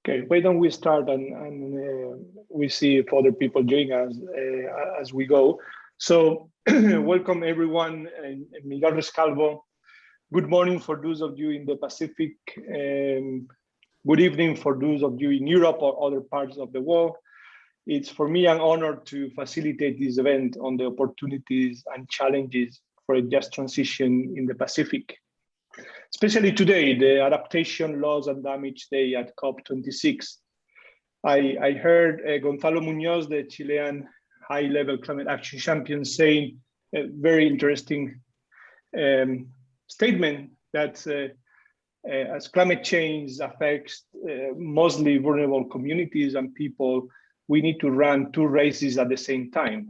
Okay, why don't we start and we see if other people join us as we go. So welcome everyone, Miguel Rescalvo. Good morning for those of you in the Pacific. Good evening for those of you in Europe or other parts of the world. It's for me an honor to facilitate this event on the opportunities and challenges for a just transition in the Pacific. Especially today, the Adaptation, Loss and Damage Day at COP26. I heard Gonzalo Munoz, the Chilean high-level climate action champion, saying a very interesting statement that as climate change affects mostly vulnerable communities and people, we need to run two races at the same time,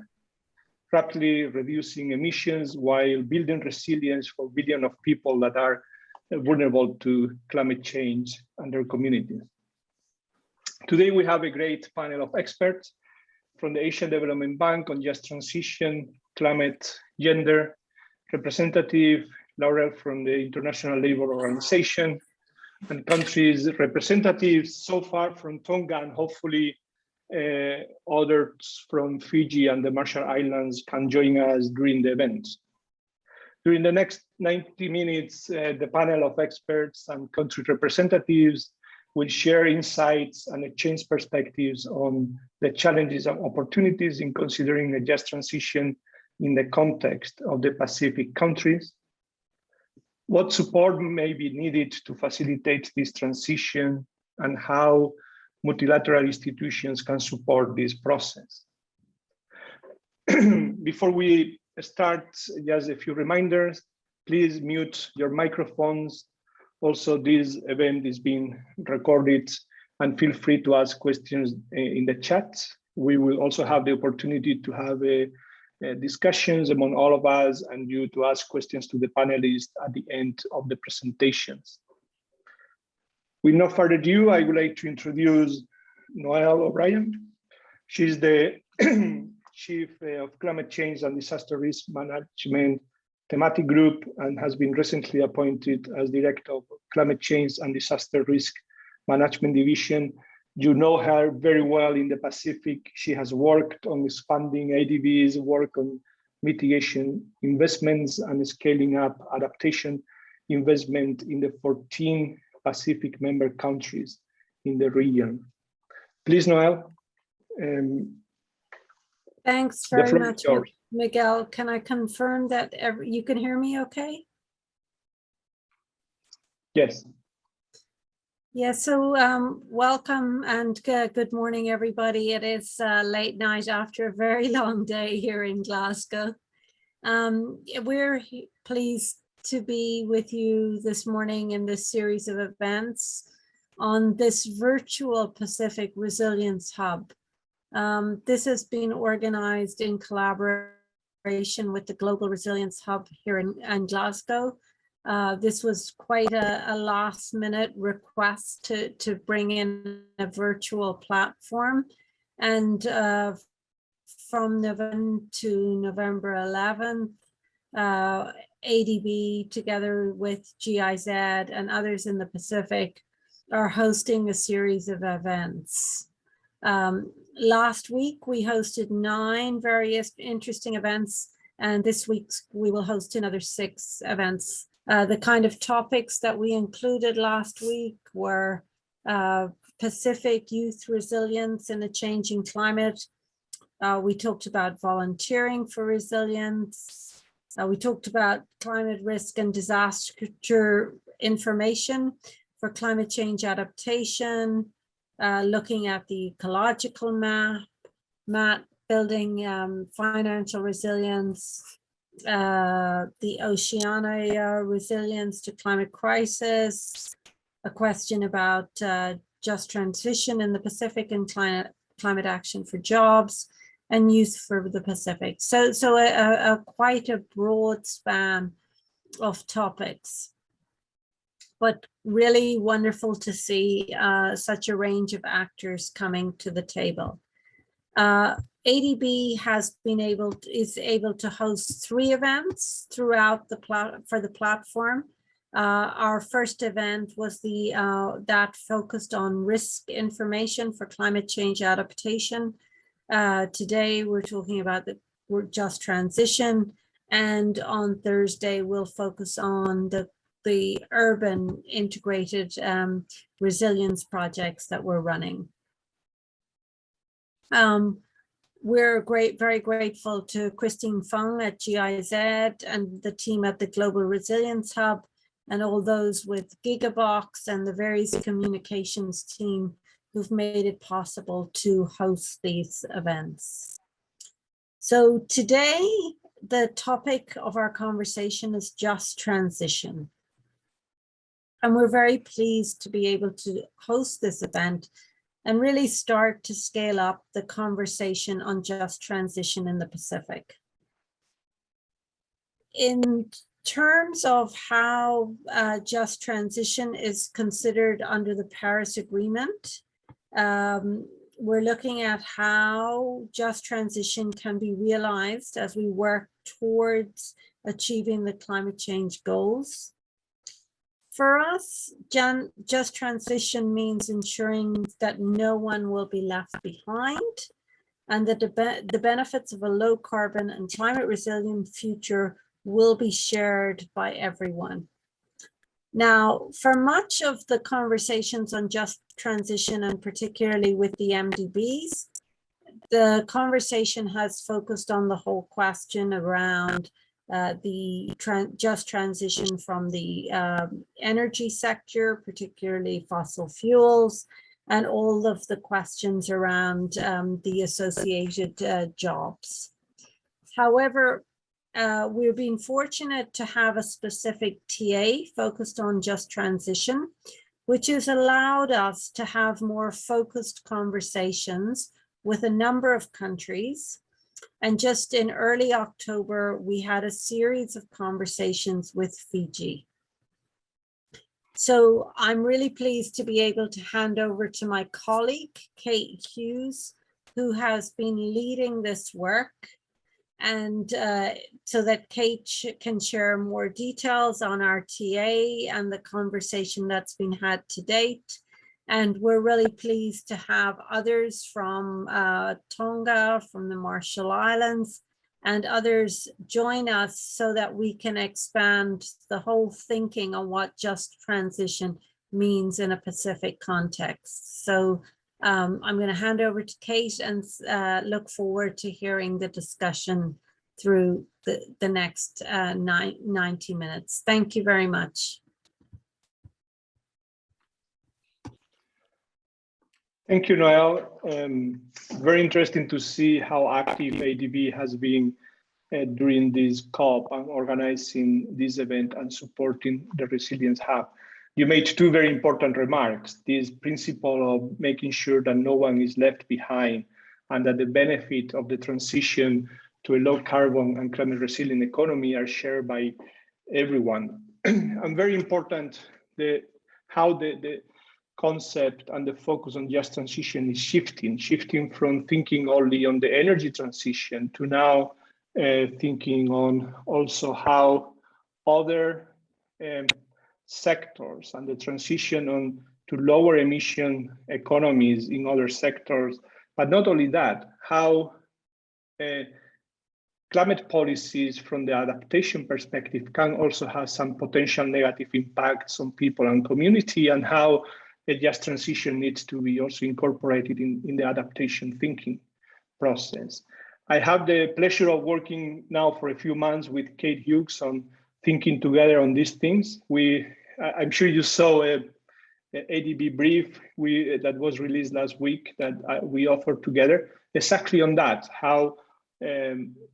rapidly reducing emissions while building resilience for billions of people that are vulnerable to climate change and their communities. Today, we have a great panel of experts from the Asian Development Bank on just transition, climate, gender, Representative Laurel from the International Labour Organization, and countries representatives so far from Tonga, and hopefully others from Fiji and the Marshall Islands can join us during the event. During the next 90 minutes, the panel of experts and country representatives will share insights and exchange perspectives on the challenges and opportunities in considering a just transition in the context of the Pacific countries, what support may be needed to facilitate this transition, and how multilateral institutions can support this process. Before we start, just a few reminders. Please mute your microphones. Also, this event is being recorded, and feel free to ask questions in the chat. We will also have the opportunity to have discussions among all of us and you to ask questions to the panelists at the end of the presentations. With no further ado, I would like to introduce Noelle O'Brien. She's the Chief of Climate Change and Disaster Risk Management Thematic Group and has been recently appointed as Director of Climate Change and Disaster Risk Management Division. You know her very well in the Pacific. She has worked on expanding ADB's work on mitigation investments and scaling up adaptation investment in the 14 Pacific member countries in the region. Please, Noelle. Thanks very much, Miguel. Can I confirm that you can hear me okay? Yes. Yeah, so welcome and good morning, everybody. It is late night after a very long day here in Glasgow. We're pleased to be with you this morning in this series of events on this virtual Pacific Resilience Hub. This has been organized in collaboration with the Global Resilience Hub here in Glasgow. This was quite a last minute request to bring in a virtual platform. And from November to November 11th, ADB together with GIZ and others in the Pacific are hosting a series of events. Last week, we hosted 9 various interesting events, and this week we will host another 6 events. The kind of topics that we included last week were Pacific youth resilience in a changing climate. We talked about volunteering for resilience. We talked about climate risk and disaster information for climate change adaptation, looking at the ecological map, building financial resilience, the Oceania resilience to climate crisis, a question about just transition in the Pacific and climate action for jobs, and youth for the Pacific. So quite a broad span of topics, but really wonderful to see such a range of actors coming to the table. ADB is able to host 3 events throughout for the platform. Our first event was that focused on risk information for climate change adaptation. Today, we're talking about the just transition. And on Thursday, we'll focus on the urban integrated resilience projects that we're running. We're very grateful to Christine Fung at GIZ and the team at the Global Resilience Hub and all those with Gigabox and the various communications team who've made it possible to host these events. So today, the topic of our conversation is just transition. And we're very pleased to be able to host this event and really start to scale up the conversation on just transition in the Pacific. In terms of how just transition is considered under the Paris Agreement, we're looking at how just transition can be realized as we work towards achieving the climate change goals. For us, just transition means ensuring that no one will be left behind and that the benefits of a low carbon and climate resilient future will be shared by everyone. Now, for much of the conversations on just transition, and particularly with the MDBs, the conversation has focused on the whole question around the just transition from the energy sector, particularly fossil fuels, and all of the questions around the associated jobs. However, we're being fortunate to have a specific TA focused on just transition, which has allowed us to have more focused conversations with a number of countries. And just in early October, we had a series of conversations with Fiji. So I'm really pleased to be able to hand over to my colleague, Kate Hughes, who has been leading this work. And so that Kate can share more details on our TA and the conversation that's been had to date. And we're really pleased to have others from Tonga, from the Marshall Islands, and others join us so that we can expand the whole thinking on what just transition means in a Pacific context. So I'm going to hand over to Kate and look forward to hearing the discussion through the next 90 minutes. Thank you very much. Thank you, Noel. Very interesting to see how active ADB has been during this COP and organizing this event and supporting the Resilience Hub. You made two very important remarks. This principle of making sure that no one is left behind and that the benefit of the transition to a low carbon and climate resilient economy are shared by everyone. And very important, how the concept and the focus on just transition is shifting from thinking only on the energy transition to now thinking on also how other sectors and the transition on to lower emission economies in other sectors, but not only that, how climate policies from the adaptation perspective can also have some potential negative impacts on people and community, and how a just transition needs to be also incorporated in the adaptation thinking process. I have the pleasure of working now for a few months with Kate Hughes on thinking together on these things. I'm sure you saw an ADB brief that was released last week that we offered together exactly on that, how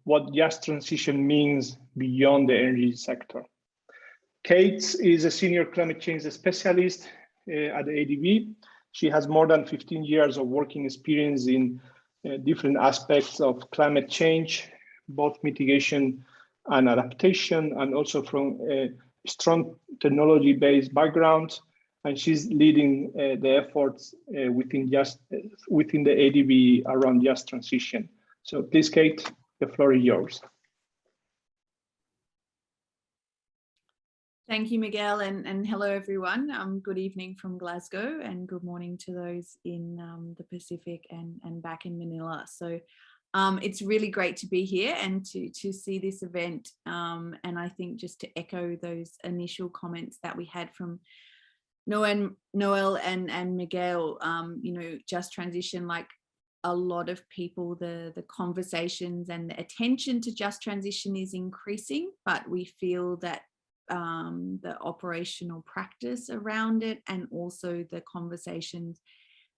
what just transition means beyond the energy sector. Kate is a senior climate change specialist at the ADB. She has more than 15 years of working experience in different aspects of climate change, both mitigation and adaptation, and also from a strong technology-based background. And she's leading the efforts within the ADB around just transition. So please, Kate, the floor is yours. Thank you, Miguel, and hello everyone. Good evening from Glasgow and good morning to those in the Pacific and back in Manila. So it's really great to be here and to see this event. And I think just to echo those initial comments that we had from Noel and Miguel, you know, just transition, like a lot of people, the conversations and the attention to just transition is increasing, but we feel that the operational practice around it and also the conversations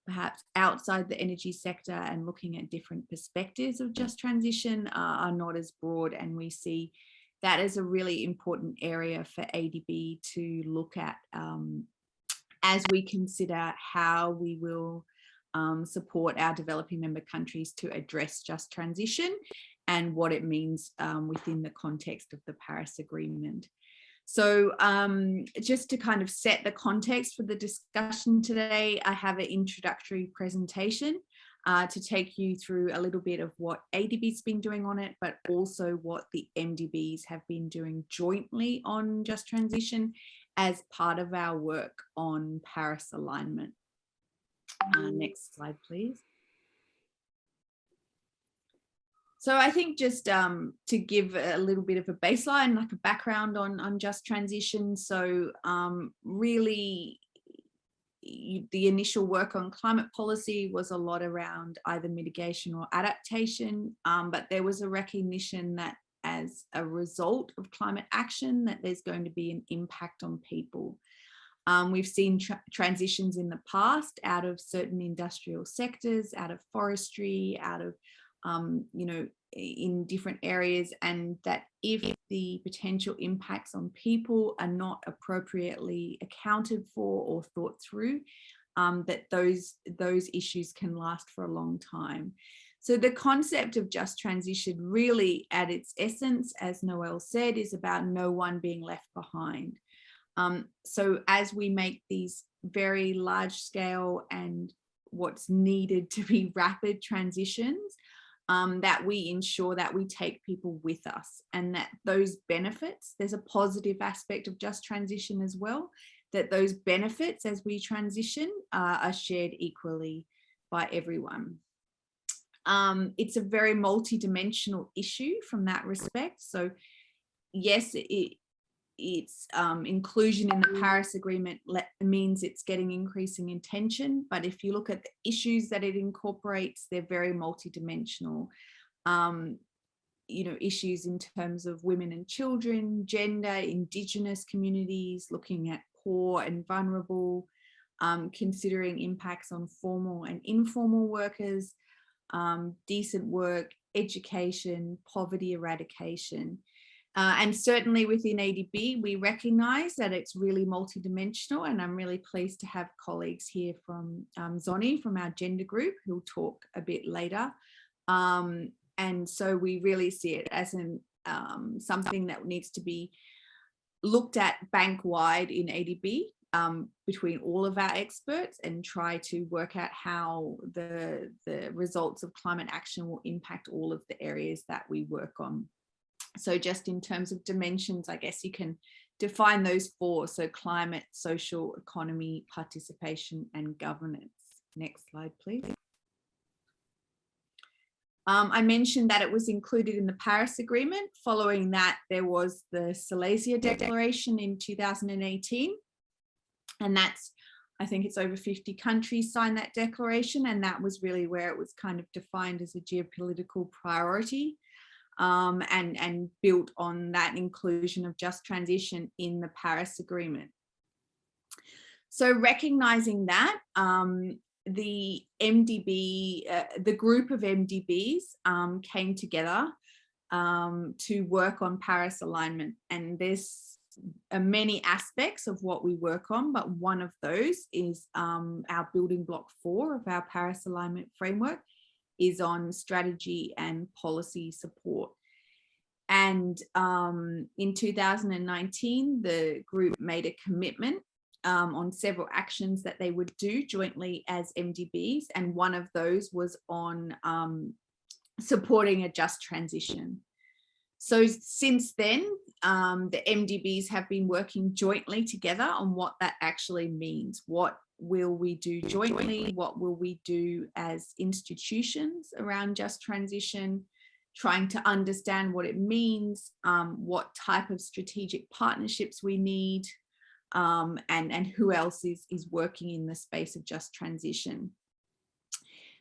perhaps outside the energy sector and looking at different perspectives of just transition are not as broad, and we see that as a really important area for ADB to look at as we consider how we will support our developing member countries to address just transition and what it means within the context of the Paris Agreement. So just to kind of set the context for the discussion today, I have an introductory presentation to take you through a little bit of what ADB's been doing on it, but also what the MDBs have been doing jointly on just transition as part of our work on Paris alignment. Next slide, please. So I think just to give a little bit of a baseline, like a background on just transition. So really the initial work on climate policy was a lot around either mitigation or adaptation, but there was a recognition that as a result of climate action that there's going to be an impact on people. We've seen transitions in the past out of certain industrial sectors, out of forestry, out of you know, in different areas, and that if the potential impacts on people are not appropriately accounted for or thought through, that those issues can last for a long time. So the concept of just transition really at its essence, as Noel said, is about no one being left behind. So as we make these very large scale and what's needed to be rapid transitions, that we ensure that we take people with us, and that those benefits, there's a positive aspect of just transition as well, that those benefits as we transition are shared equally by everyone. It's a very multidimensional issue from that respect. So yes, its inclusion in the Paris Agreement means it's getting increasing attention, but if you look at the issues that it incorporates, they're very multidimensional. You know, issues in terms of women and children, gender, indigenous communities, looking at poor and vulnerable, considering impacts on formal and informal workers, decent work, education, poverty eradication. And certainly within ADB, we recognise that it's really multidimensional, and I'm really pleased to have colleagues here from Zoni, from our gender group, who'll talk a bit later. And so we really see it as something that needs to be looked at bank-wide in ADB between all of our experts, and try to work out how the results of climate action will impact all of the areas that we work on. So just in terms of dimensions, I guess you can define those four. So climate, social, economy, participation, and governance. Next slide, please. I mentioned that it was included in the Paris Agreement. Following that, there was the Silesia Declaration in 2018. And that's, I think it's over 50 countries signed that declaration. And that was really where it was kind of defined as a geopolitical priority. And built on that inclusion of just transition in the Paris Agreement. So recognizing that, the MDB, the group of MDBs came together to work on Paris alignment. And there's many aspects of what we work on, but one of those is our building block 4 of our Paris alignment framework is on strategy and policy support. And in 2019, the group made a commitment on several actions that they would do jointly as MDBs. And one of those was on supporting a just transition. So since then, the MDBs have been working jointly together on what that actually means. What will we do jointly? What will we do as institutions around just transition? Trying to understand what it means, what type of strategic partnerships we need, and who else is working in the space of just transition.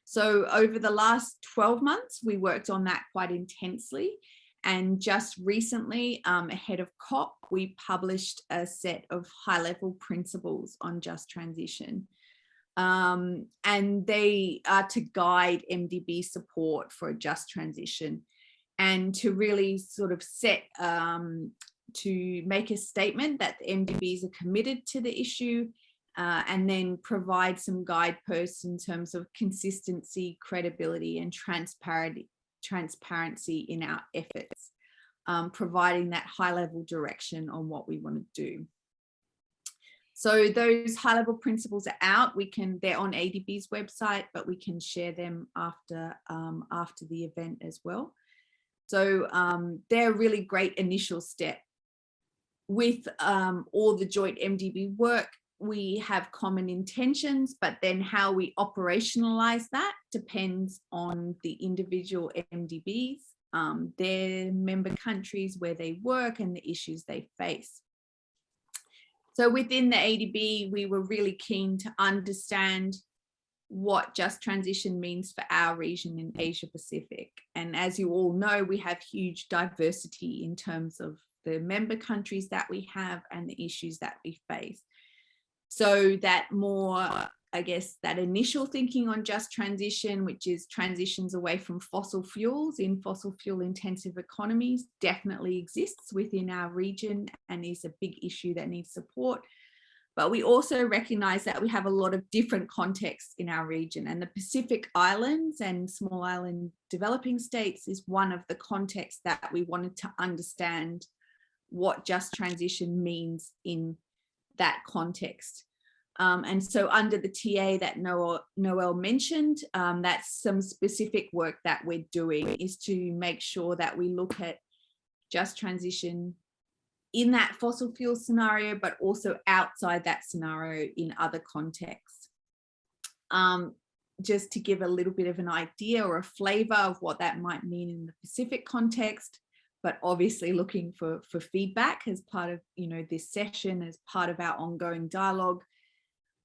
So over the last 12 months, we worked on that quite intensely. And just recently, ahead of COP, we published a set of high-level principles on just transition. And they are to guide MDB support for a just transition and to really sort of set, to make a statement that the MDBs are committed to the issue, and then provide some guideposts in terms of consistency, credibility, and transparency in our efforts, providing that high-level direction on what we want to do. So those high-level principles are out. They're on ADB's website, but we can share them after the event as well. So they're a really great initial step. With all the joint MDB work, we have common intentions, but then how we operationalize that depends on the individual MDBs, their member countries, where they work, and the issues they face. So within the ADB, we were really keen to understand what just transition means for our region in Asia Pacific. And as you all know, we have huge diversity in terms of the member countries that we have and the issues that we face. So that more, I guess, that initial thinking on just transition, which is transitions away from fossil fuels in fossil fuel intensive economies, definitely exists within our region and is a big issue that needs support. But we also recognize that we have a lot of different contexts in our region, and the Pacific Islands and small island developing states is one of the contexts that we wanted to understand what just transition means in that context. And so under the TA that Noel mentioned, that's some specific work that we're doing, is to make sure that we look at just transition in that fossil fuel scenario, but also outside that scenario in other contexts. Just to give a little bit of an idea or a flavor of what that might mean in the Pacific context, but obviously looking for feedback as part of, this session, as part of our ongoing dialogue.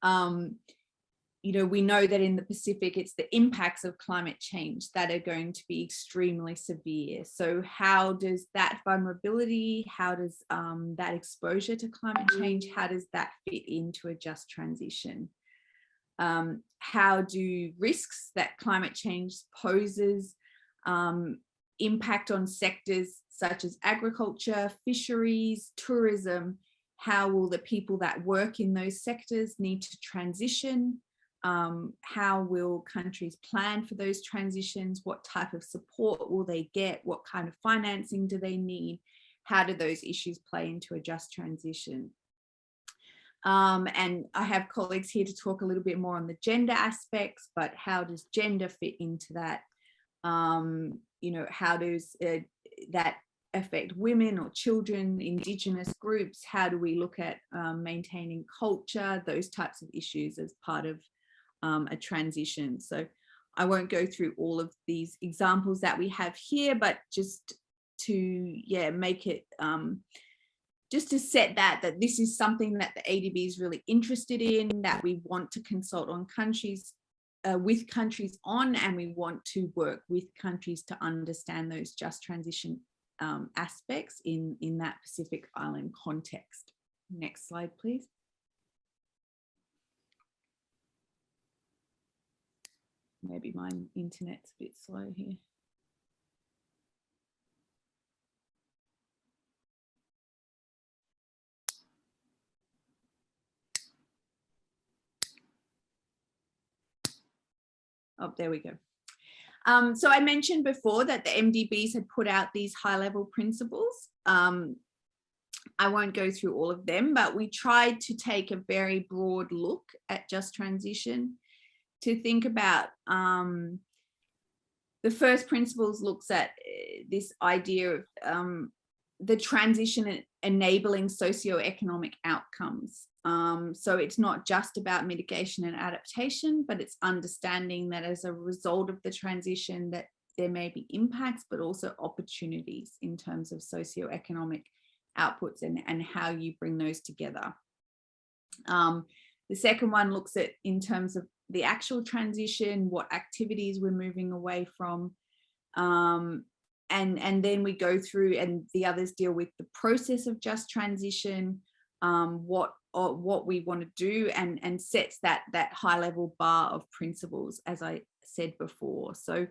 We know that in the Pacific, it's the impacts of climate change that are going to be extremely severe. So how does that vulnerability, how does that exposure to climate change, how does that fit into a just transition? How do risks that climate change poses impact on sectors such as agriculture, fisheries, tourism? How will the people that work in those sectors need to transition? How will countries plan for those transitions? What type of support will they get? What kind of financing do they need? How do those issues play into a just transition? And I have colleagues here to talk a little bit more on the gender aspects, but how does gender fit into that? How does that affect women or children, indigenous groups? How do we look at maintaining culture, those types of issues as part of a transition? So I won't go through all of these examples that we have here, but just to make it just to set that this is something that the ADB is really interested in, that we want to consult on countries with countries on, and we want to work with countries to understand those just transition aspects in that Pacific Island context. Next slide, please. Maybe my internet's a bit slow here. Oh, there we go. So I mentioned before that the MDBs had put out these high-level principles. I won't go through all of them, but we tried to take a very broad look at just transition, to think about The first principles looks at this idea of the transition enabling socioeconomic outcomes. So it's not just about mitigation and adaptation, but it's understanding that as a result of the transition that there may be impacts, but also opportunities in terms of socioeconomic outputs and how you bring those together. The second one looks at in terms of the actual transition, what activities we're moving away from. And then we go through, and the others deal with the process of just transition, what we want to do, and sets that high level bar of principles, as I said before. So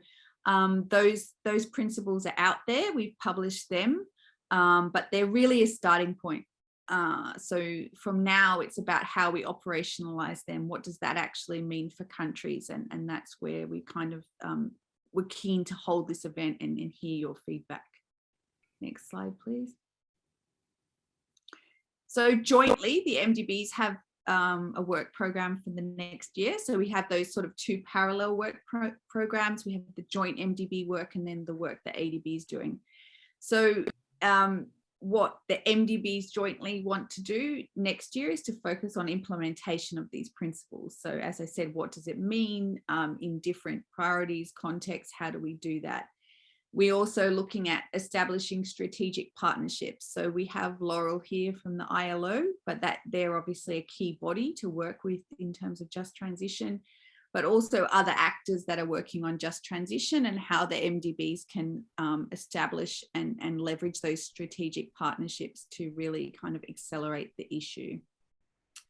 those principles are out there, we've published them, but they're really a starting point. So from now, it's about how we operationalize them. What does that actually mean for countries? And that's where we kind of, we're keen to hold this event and hear your feedback. Next slide, please. So jointly, the MDBs have a work program for the next year. So we have those sort of two parallel work programs. We have the joint MDB work and then the work that ADB is doing. So what the MDBs jointly want to do next year is to focus on implementation of these principles. So as I said, what does it mean in different priorities, contexts? How do we do that? We're also looking at establishing strategic partnerships. So we have Laurel here from the ILO, but that they're obviously a key body to work with in terms of just transition, but also other actors that are working on just transition and how the MDBs can establish and leverage those strategic partnerships to really kind of accelerate the issue.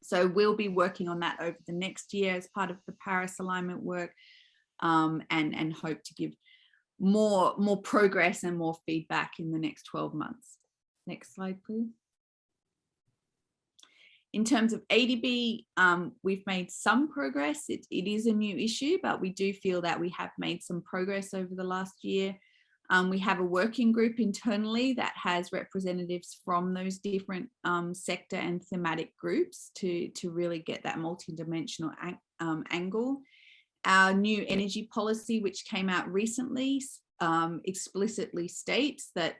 So we'll be working on that over the next year as part of the Paris alignment work, and hope to give more progress and more feedback in the next 12 months. Next slide, please. In terms of ADB, we've made some progress. It is a new issue, but we do feel that we have made some progress over the last year. We have a working group internally that has representatives from those different sector and thematic groups to really get that multidimensional angle. Our new energy policy, which came out recently, explicitly states that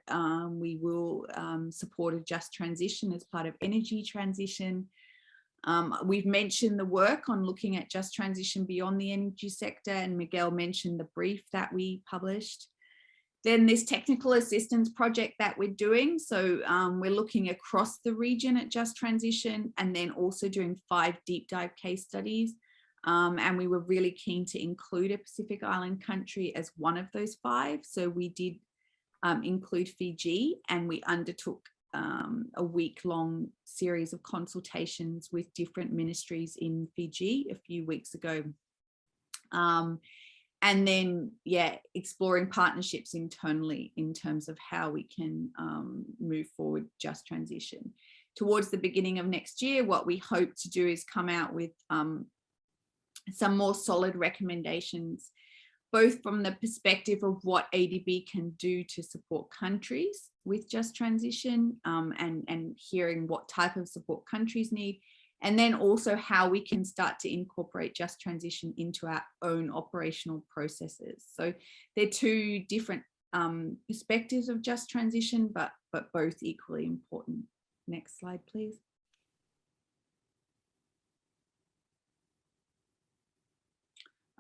we will support a just transition as part of energy transition. We've mentioned the work on looking at just transition beyond the energy sector, and Miguel mentioned the brief that we published. Then this technical assistance project that we're doing. So we're looking across the region at just transition, and then also doing 5 deep dive case studies. And we were really keen to include a Pacific Island country as one of those 5. So we did include Fiji, and we undertook a week-long series of consultations with different ministries in Fiji a few weeks ago. And then, yeah, exploring partnerships internally in terms of how we can move forward just transition. Towards the beginning of next year, what we hope to do is come out with some more solid recommendations, both from the perspective of what ADB can do to support countries with just transition, and hearing what type of support countries need, and then also how we can start to incorporate just transition into our own operational processes. So they're 2 different perspectives of just transition, but both equally important. Next slide, please.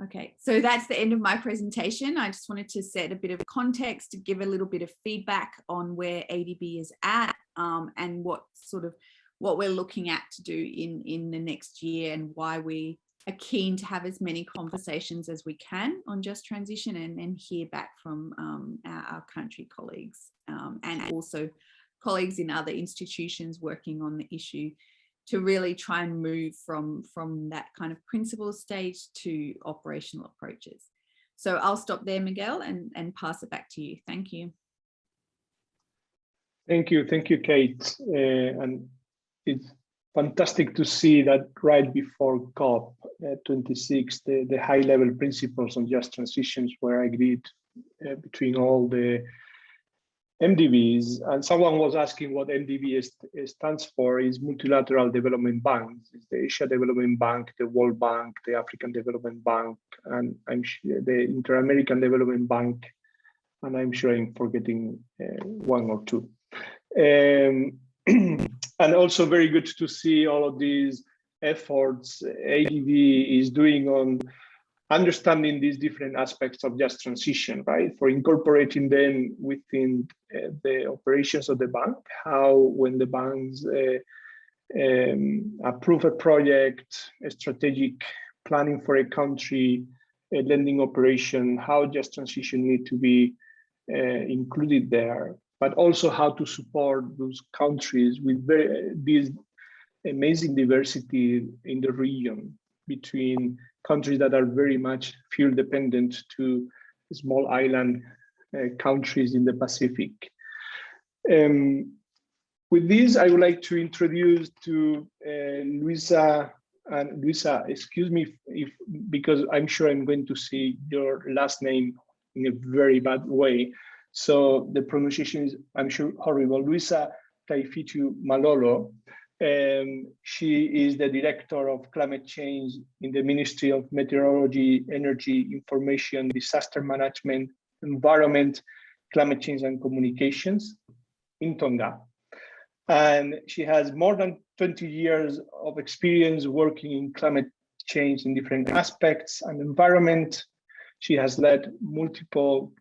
Okay, so that's the end of my presentation. I just wanted to set a bit of context, to give a little bit of feedback on where ADB is at, and what we're looking at to do in the next year, and why we are keen to have as many conversations as we can on just transition, and hear back from our country colleagues, and also colleagues in other institutions working on the issue, to really try and move from that kind of principle stage to operational approaches. So I'll stop there, Miguel, and pass it back to you. Thank you. Thank you, Kate. And it's fantastic to see that right before COP26, the high-level principles on just transitions were agreed between all the MDBs, and someone was asking what MDBS stands for, is multilateral development banks. It's the Asia Development Bank, the World Bank, the African Development Bank, and I'm sure the Inter-American Development Bank, and I'm sure I'm forgetting one or two. And also very good to see all of these efforts ADB is doing on understanding these different aspects of just transition, right? For incorporating them within the operations of the bank, how when the banks approve a project, a strategic planning for a country, a lending operation, how just transition need to be included there, but also how to support those countries with this amazing diversity in the region between countries that are very much fuel dependent to small island countries in the Pacific. With this, I would like to introduce to Luisa. And Luisa, excuse me because I'm sure I'm going to see your last name in a very bad way. So the pronunciation is, I'm sure, horrible. Luisa Taifitu Malolo. She is the Director of Climate Change in the Ministry of Meteorology, Energy, Information, Disaster Management, Environment, Climate Change and Communications in Tonga. And she has more than 20 years of experience working in climate change in different aspects and environment. She has led multiple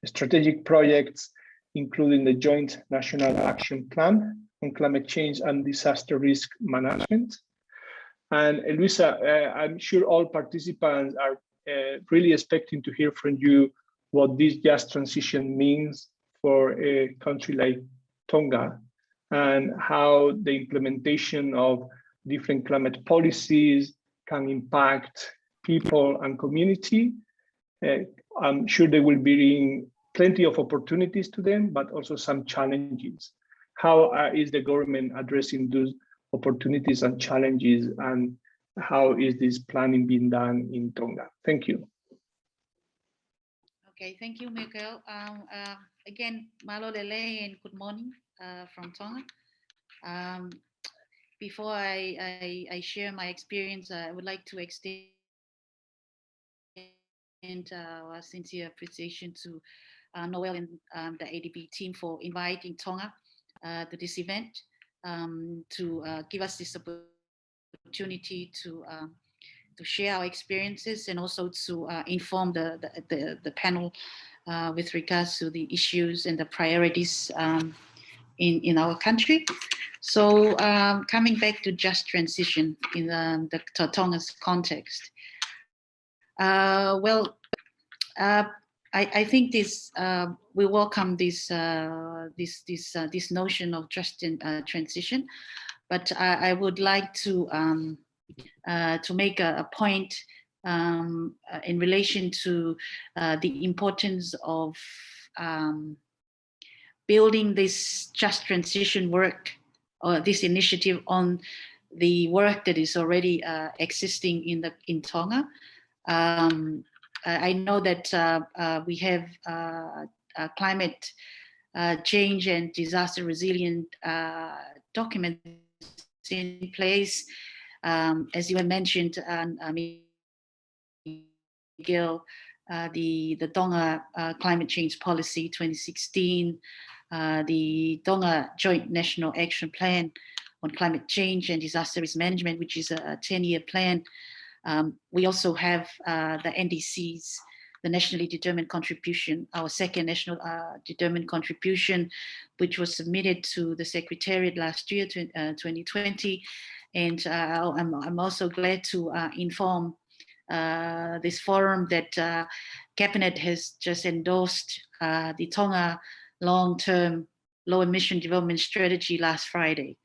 strategic projects, including the Joint National Action Plan on Climate Change and Disaster Risk Management. And Luisa, I'm sure all participants are really expecting to hear from you what this just transition means for a country like Tonga, and how the implementation of different climate policies can impact people and community. I'm sure they will bring plenty of opportunities to them, but also some challenges. How is the government addressing those opportunities and challenges, and how is this planning being done in Tonga? Thank you. Okay, thank you, Miguel. Again, malo lele and good morning from Tonga. Before I share my experience, I would like to extend our sincere appreciation to Noel and the ADB team for inviting Tonga to this event, to give us this opportunity to share our experiences and also to inform the panel with regards to the issues and the priorities in our country. So coming back to just transition in the Tonga's context. I think this we welcome this this notion of just transition, but I would like to make a point in relation to the importance of building this just transition work, or this initiative, on the work that is already existing in Tonga. I know that we have climate change and disaster resilient documents in place, as you had mentioned, Miguel, the Tonga Climate Change Policy 2016, the Tonga Joint National Action Plan on Climate Change and Disaster Risk Management, which is a 10-year plan. We also have the NDCs, the Nationally Determined Contribution, our second national determined contribution, which was submitted to the Secretariat last year, 2020. And I'm also glad to inform this forum that Cabinet has just endorsed the Tonga long-term low-emission development strategy last Friday.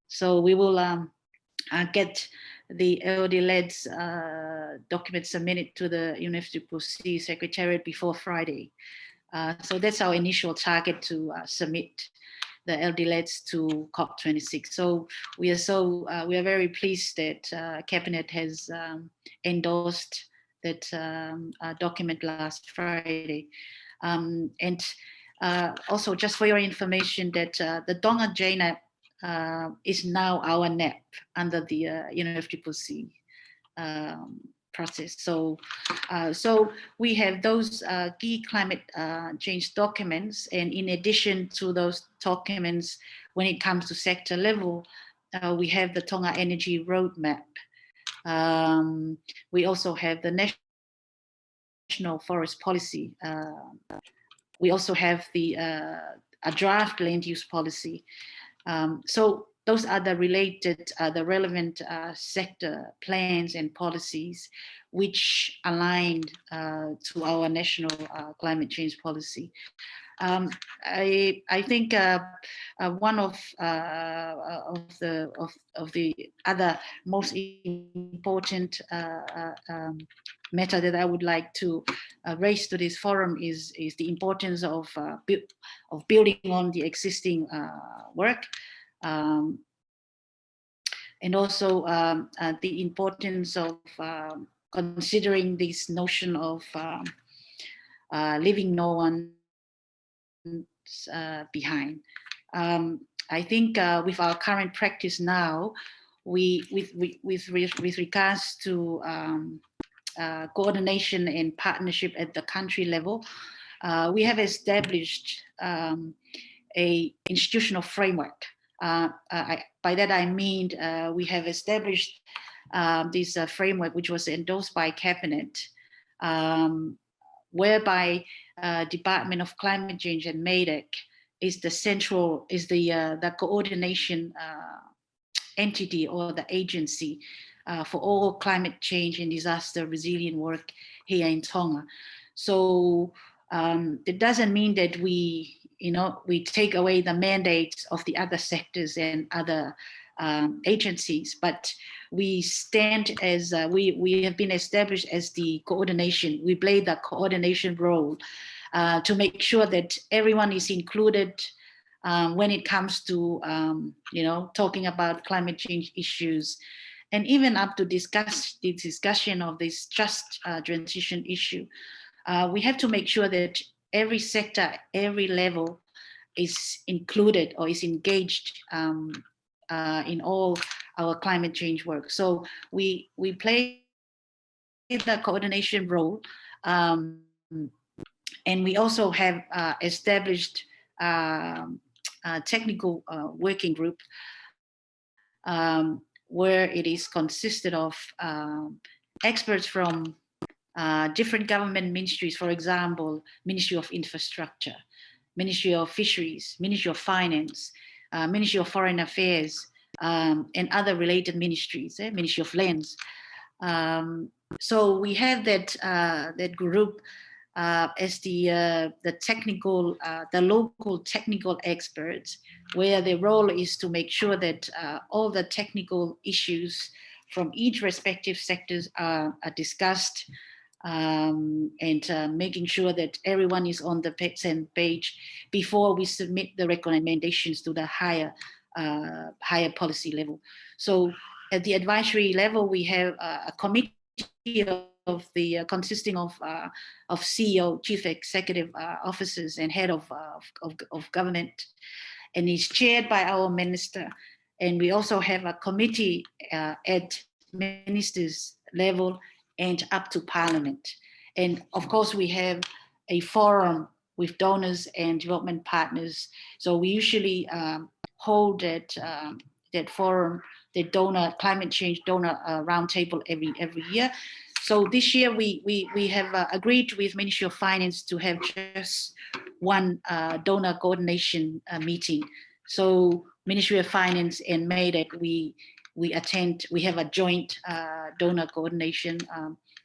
So we will get the LD-LED's document submitted to the UNFCCC Secretariat before Friday. So that's our initial target, to submit the LD-LEDs to COP26. So we are very pleased that Cabinet has endorsed that document last Friday. And also just for your information that the Tonga JNAP is now our NAP under the UNFCCC process. So we have those key climate change documents, and in addition to those documents, when it comes to sector level, we have the Tonga Energy Roadmap. We also have the National Forest Policy. We also have a draft land use policy. So those are the related, the relevant sector plans and policies which align to our national climate change policy. I think one of the other most important matter that I would like to raise to this forum is the importance of building on the existing work, and also the importance of considering this notion of leaving no one behind. I think with our current practice now, with regards to coordination and partnership at the country level, we have established a institutional framework. By that I mean we have established this framework, which was endorsed by Cabinet, whereby Department of Climate Change and MADEC is the coordination entity or the agency for all climate change and disaster resilient work here in Tonga. So it doesn't mean that we take away the mandates of the other sectors and other agencies, but we stand as we have been established as the coordination. We play the coordination role to make sure that everyone is included when it comes to talking about climate change issues, and even up to discuss the discussion of this just transition issue. We have to make sure that every sector, every level is included or is engaged in all our climate change work. So we play the coordination role, and we also have established a technical working group where it is consisted of experts from different government ministries, for example, Ministry of Infrastructure, Ministry of Fisheries, Ministry of Finance, Ministry of Foreign Affairs, and other related ministries, Ministry of Lands. So we have that group as the technical, the local technical experts, where their role is to make sure that all the technical issues from each respective sectors are discussed, and making sure that everyone is on the same page before we submit the recommendations to the higher policy level. So at the advisory level, we have a committee of the consisting of CEO, chief executive officers, and head of government, and is chaired by our minister. And we also have a committee at ministers level and up to parliament. And of course, we have a forum with donors and development partners. So we usually hold that forum, the donor climate change donor roundtable every year. So this year we have agreed with Ministry of Finance to have just one donor coordination meeting. So Ministry of Finance and MADEC, we attend. We have a joint donor coordination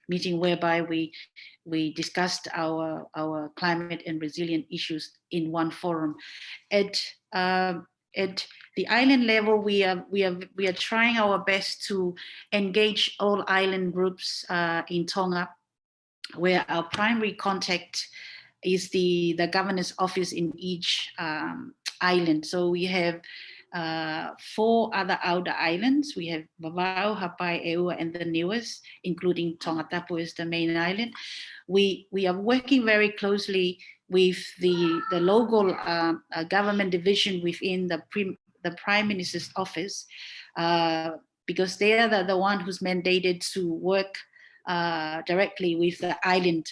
meeting whereby we discussed our climate and resilient issues in one forum. At the island level, we are trying our best to engage all island groups in Tonga, where our primary contact is the governor's office in each island. So we have 4 other outer islands. We have Vavau, Hapai, Eua, and the newest, including Tongatapu is the main island. We are working very closely with the local government division within the Prime Minister's office, because they are the one who's mandated to work directly with the island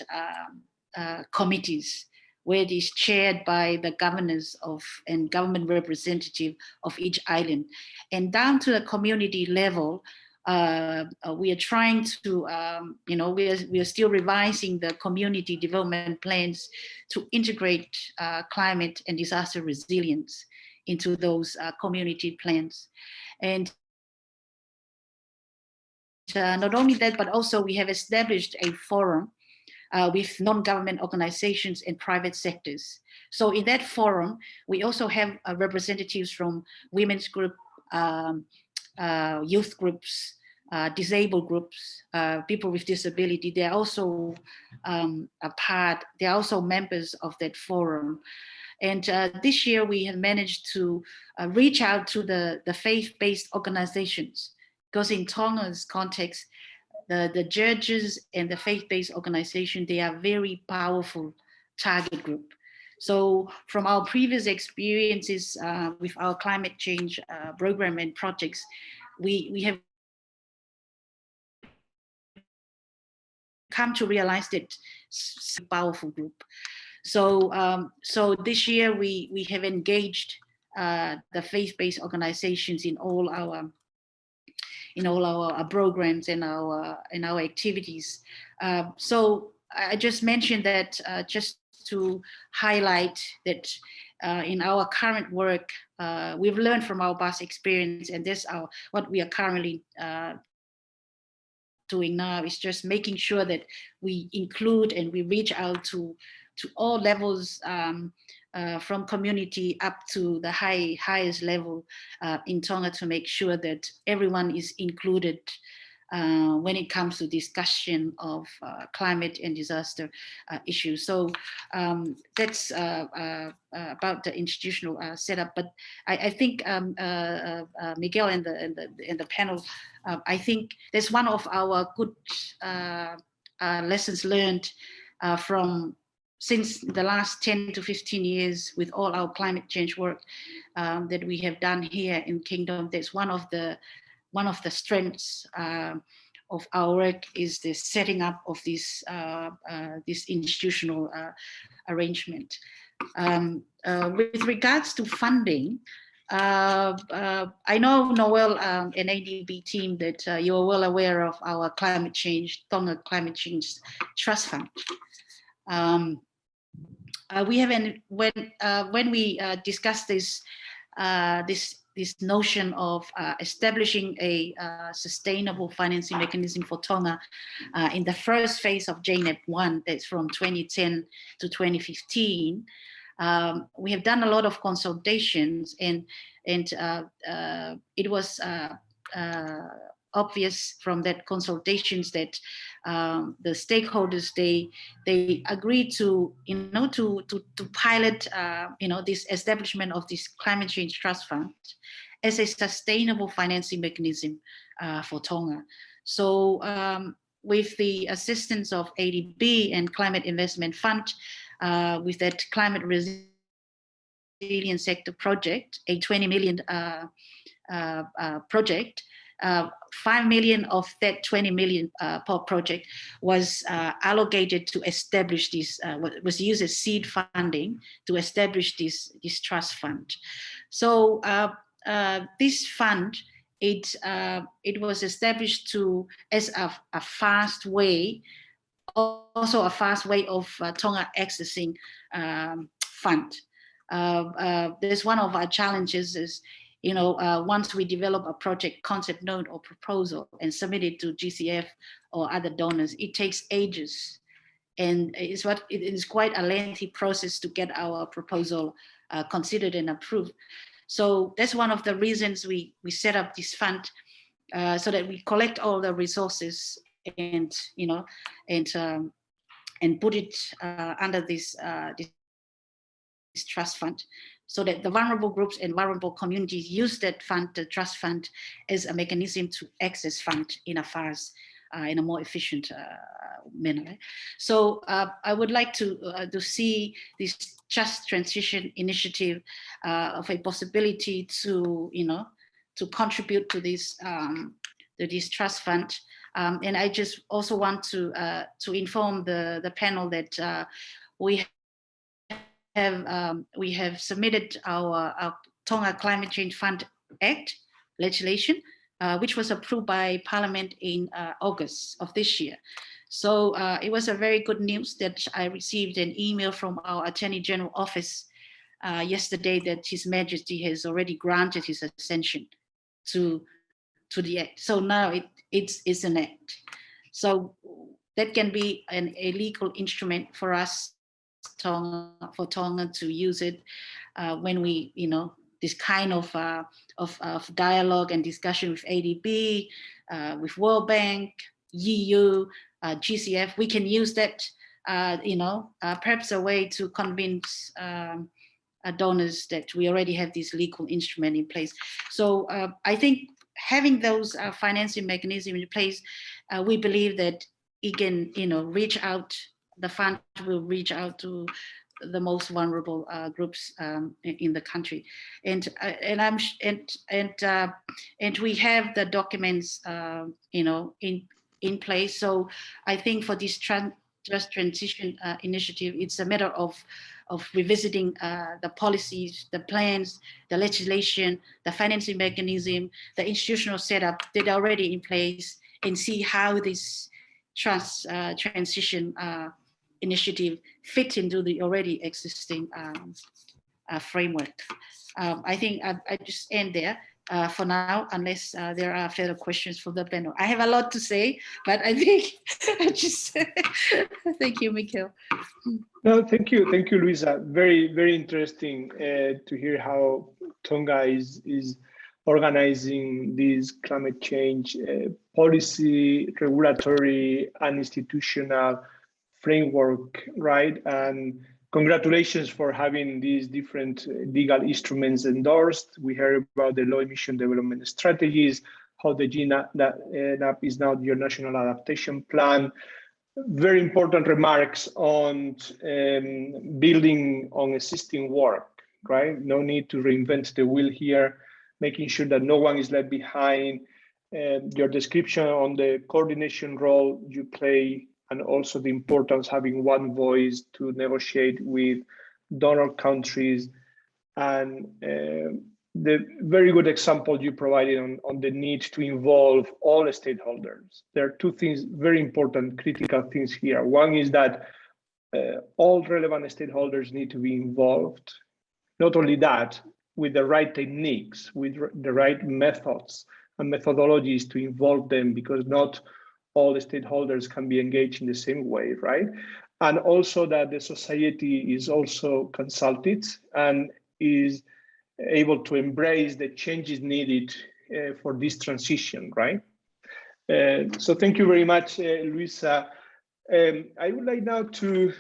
committees, where it is chaired by the governors and government representative of each island. And down to the community level, we are trying to, we are still revising the community development plans to integrate climate and disaster resilience into those community plans. And not only that, but also we have established a forum with non-government organizations and private sectors. So in that forum, we also have representatives from women's group, youth groups, disabled groups, people with disability. They're also they're also members of that forum. And this year we have managed to reach out to the faith-based organizations, because in Tonga's context, the judges and the faith-based organization, they are very powerful target group. So from our previous experiences with our climate change program and projects, we have come to realize that it's a powerful group. So so this year we have engaged the faith-based organizations in all our programs and our activities. So I just mentioned that just to highlight that in our current work, we've learned from our past experience, and that's what we are currently doing now, is just making sure that we include and we reach out to all levels, from community up to the highest level in Tonga, to make sure that everyone is included when it comes to discussion of climate and disaster issues. So that's about the institutional setup. But I think Miguel and the panel, I think that's one of our good lessons learned from since the last 10 to 15 years with all our climate change work that we have done here in Kingdom. That's one of the strengths of our work, is the setting up of this institutional arrangement. With regards to funding, I know Noel and ADB team that you are well aware of our Tonga Climate Change Trust Fund. We have, when we discussed this notion of establishing a sustainable financing mechanism for Tonga in the first phase of JNEP 1, that's from 2010 to 2015, we have done a lot of consultations, and it was obvious from that consultations that the stakeholders, they agreed to pilot this establishment of this climate change trust fund as a sustainable financing mechanism for Tonga. So with the assistance of ADB and Climate Investment Fund, with that climate resilience sector project, a 20 million project, 5 million of that 20 million project was allocated to establish this, was used as seed funding to establish this trust fund. So this fund, it was established as a fast way, also a fast way of Tonga accessing fund. There's one of our challenges is, once we develop a project concept note or proposal and submit it to GCF or other donors, it takes ages. And it is quite a lengthy process to get our proposal considered and approved. So that's one of the reasons we set up this fund, so that we collect all the resources and put it under this trust fund, so that the vulnerable groups and vulnerable communities use that fund, the trust fund, as a mechanism to access fund in a fast in a more efficient manner. So I would like to see this just transition initiative of a possibility to, to contribute to this trust fund. And I just also want to inform the panel that we have submitted our Tonga Climate Change Fund Act legislation, which was approved by Parliament in August of this year. So it was a very good news that I received an email from our Attorney General office yesterday that His Majesty has already granted his ascension to the act. So now it's an act. So that can be a legal instrument for us, for Tonga to use it when we, this kind of dialogue and discussion with ADB, with World Bank, EU, GCF, we can use that, perhaps a way to convince donors that we already have this legal instrument in place. So I think having those financing mechanisms in place, we believe that it can, reach out, the fund will reach out to the most vulnerable groups in the country, and we have the documents, in place. So I think for this just transition initiative, it's a matter of revisiting the policies, the plans, the legislation, the financing mechanism, the institutional setup that are already in place, and see how this transition initiative fit into the already existing framework. I think I just end there for now, unless there are further questions from the panel. I have a lot to say, but I think I just thank you, Mikhail. No, thank you, Luisa. Very, very interesting to hear how Tonga is organizing this climate change policy, regulatory, and institutional framework, right? And congratulations for having these different legal instruments endorsed. We heard about the low emission development strategies, how the GNAP is now your national adaptation plan. Very important remarks on building on existing work, right? No need to reinvent the wheel here, making sure that no one is left behind. Your description on the coordination role you play, and also the importance of having one voice to negotiate with donor countries, and the very good example you provided on the need to involve all stakeholders. There are two things, very important, critical things here. One is that all relevant stakeholders need to be involved. Not only that, with the right techniques, with the right methods and methodologies to involve them, because not all the stakeholders can be engaged in the same way, right? And also that the society is also consulted and is able to embrace the changes needed for this transition, right? So thank you very much, Luisa. I would like now to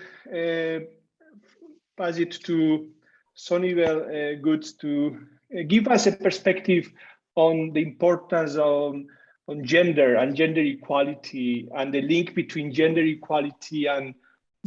pass it to Sonibel Goods to give us a perspective on the importance on gender and gender equality and the link between gender equality and